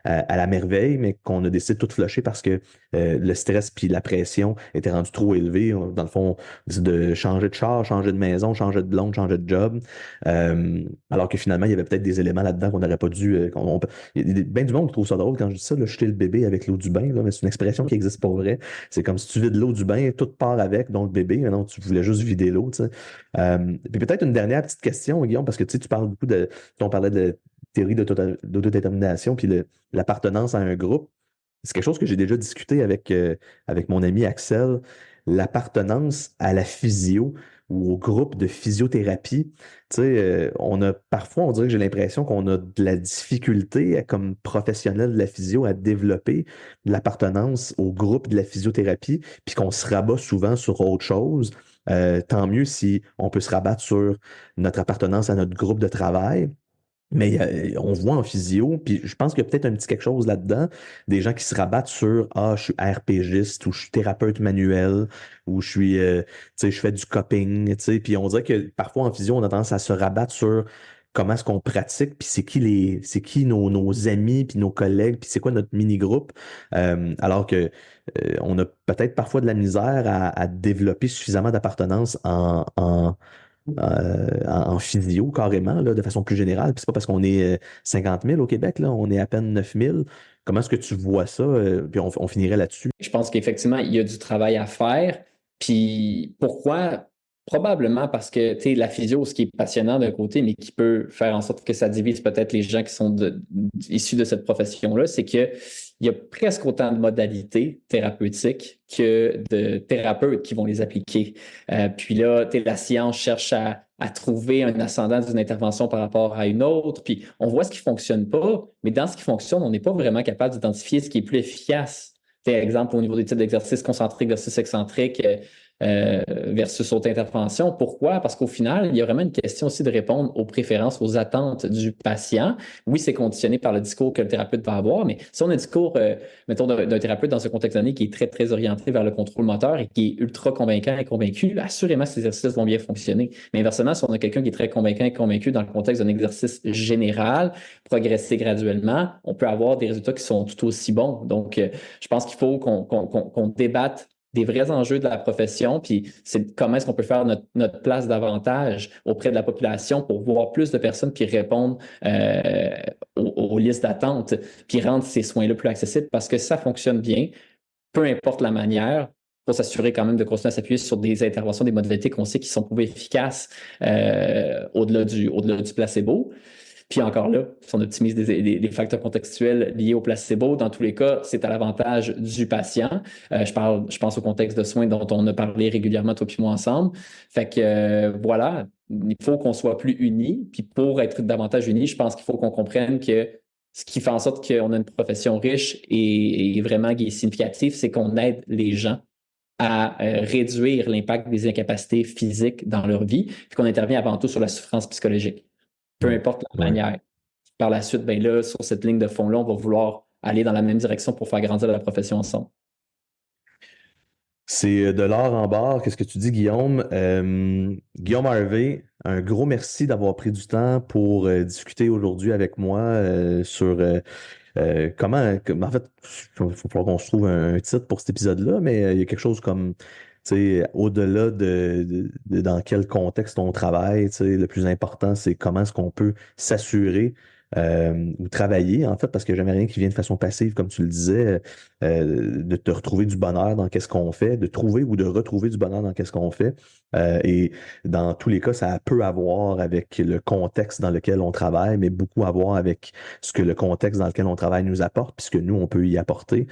à la merveille, mais qu'on a décidé de tout flusher parce que le stress puis la pression étaient rendus trop élevés. Dans le fond, de changer de char, changer de maison, changer de blonde, changer de job. Alors que finalement, il y avait peut-être des éléments là-dedans qu'on n'aurait pas dû. Il y a bien du monde qui trouve ça drôle quand je dis ça, là, jeter le bébé avec l'eau du bain, là, mais c'est une expression qui existe pas vrai. C'est comme si tu vides l'eau du bain, tout part avec, donc le bébé, mais non, tu voulais juste vider l'eau. Tu sais. Puis peut-être une dernière petite question, Guillaume, parce que tu sais, tu parles beaucoup on parlait de théorie d'autodétermination, puis l'appartenance à un groupe. C'est quelque chose que j'ai déjà discuté avec mon ami Axel, l'appartenance à la physio ou au groupe de physiothérapie. Tu sais, parfois, on dirait que j'ai l'impression qu'on a de la difficulté comme professionnel de la physio à développer de l'appartenance au groupe de la physiothérapie, puis qu'on se rabat souvent sur autre chose. Tant mieux si on peut se rabattre sur notre appartenance à notre groupe de travail. Mais on voit en physio, puis je pense qu'il y a peut-être un petit quelque chose là-dedans, des gens qui se rabattent sur ah, je suis RPGiste ou je suis thérapeute manuel ou je suis tu sais, je fais du coping, tu sais, puis on dirait que parfois en physio, on a tendance à se rabattre sur comment est-ce qu'on pratique, puis c'est qui nos amis, puis nos collègues, puis c'est quoi notre mini-groupe, alors que on a peut-être parfois de la misère à développer suffisamment d'appartenance en physio carrément, là, de façon plus générale. Puis c'est pas parce qu'on est 50 000 au Québec, là, on est à peine 9 000. Comment est-ce que tu vois ça? Puis on finirait là-dessus. Je pense qu'effectivement, il y a du travail à faire. Puis pourquoi? Probablement parce que tu sais, la physio, ce qui est passionnant d'un côté, mais qui peut faire en sorte que ça divise peut-être les gens qui sont issus de cette profession-là, c'est qu'il y a presque autant de modalités thérapeutiques que de thérapeutes qui vont les appliquer. Puis là, tu sais, la science cherche à trouver un ascendant d'une intervention par rapport à une autre. Puis on voit ce qui fonctionne pas, mais dans ce qui fonctionne, on n'est pas vraiment capable d'identifier ce qui est plus efficace. Par exemple, au niveau des types d'exercices concentriques versus excentriques versus autre intervention. Pourquoi? Parce qu'au final, il y a vraiment une question aussi de répondre aux préférences, aux attentes du patient. Oui, c'est conditionné par le discours que le thérapeute va avoir, mais si on a un discours, mettons, d'un thérapeute dans un contexte donné qui est très, très orienté vers le contrôle moteur et qui est ultra convaincant et convaincu, assurément, ces exercices vont bien fonctionner. Mais inversement, si on a quelqu'un qui est très convaincant et convaincu dans le contexte d'un exercice général, progresser graduellement, on peut avoir des résultats qui sont tout aussi bons. Donc, je pense qu'il faut qu'on débatte des vrais enjeux de la profession, puis c'est comment est-ce qu'on peut faire notre place davantage auprès de la population pour voir plus de personnes puis répondre aux listes d'attente, puis rendre ces soins-là plus accessibles parce que ça fonctionne bien, peu importe la manière, pour s'assurer quand même de continuer à s'appuyer sur des interventions, des modalités qu'on sait qui sont prouvées efficaces au-delà du placebo. Puis encore là, si on optimise des facteurs contextuels liés au placebo, dans tous les cas, c'est à l'avantage du patient. Je pense au contexte de soins dont on a parlé régulièrement, toi et moi ensemble. Fait que voilà, il faut qu'on soit plus unis. Puis pour être davantage unis, je pense qu'il faut qu'on comprenne que ce qui fait en sorte qu'on a une profession riche et vraiment qui est significative, c'est qu'on aide les gens à réduire l'impact des incapacités physiques dans leur vie, puis qu'on intervient avant tout sur la souffrance psychologique. Peu importe la manière. Par la suite, ben là, sur cette ligne de fond-là, on va vouloir aller dans la même direction pour faire grandir la profession ensemble. C'est de l'or en barre. Qu'est-ce que tu dis, Guillaume? Guillaume Harvey, un gros merci d'avoir pris du temps pour discuter aujourd'hui avec moi sur comment. En fait, il va falloir qu'on se trouve un titre pour cet épisode-là, mais il y a quelque chose comme. Au-delà de dans quel contexte on travaille, le plus important, c'est comment est-ce qu'on peut s'assurer ou travailler, en fait, parce qu'il n'y a jamais rien qui vient de façon passive, comme tu le disais, de te retrouver du bonheur dans qu'est-ce qu'on fait, de trouver ou de retrouver du bonheur dans qu'est-ce qu'on fait. Et dans tous les cas, ça a peu à voir avec le contexte dans lequel on travaille, mais beaucoup à voir avec ce que le contexte dans lequel on travaille nous apporte, puisque nous, on peut y apporter.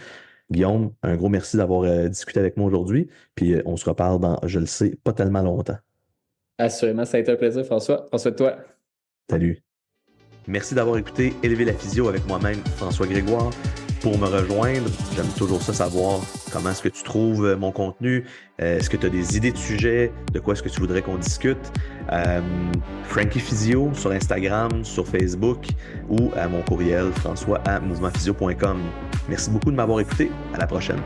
Guillaume, un gros merci d'avoir discuté avec moi aujourd'hui. Puis on se reparle dans, je le sais, pas tellement longtemps. Assurément, ça a été un plaisir, François. François, toi. Salut. Merci d'avoir écouté Élever la physio avec moi-même, François Grégoire. pour me rejoindre. J'aime toujours ça savoir comment est-ce que tu trouves mon contenu. Est-ce que tu as des idées de sujets? De quoi est-ce que tu voudrais qu'on discute? Frankie Physio sur Instagram, sur Facebook ou à mon courriel françois@mouvementphysio.com. Merci beaucoup de m'avoir écouté. À la prochaine.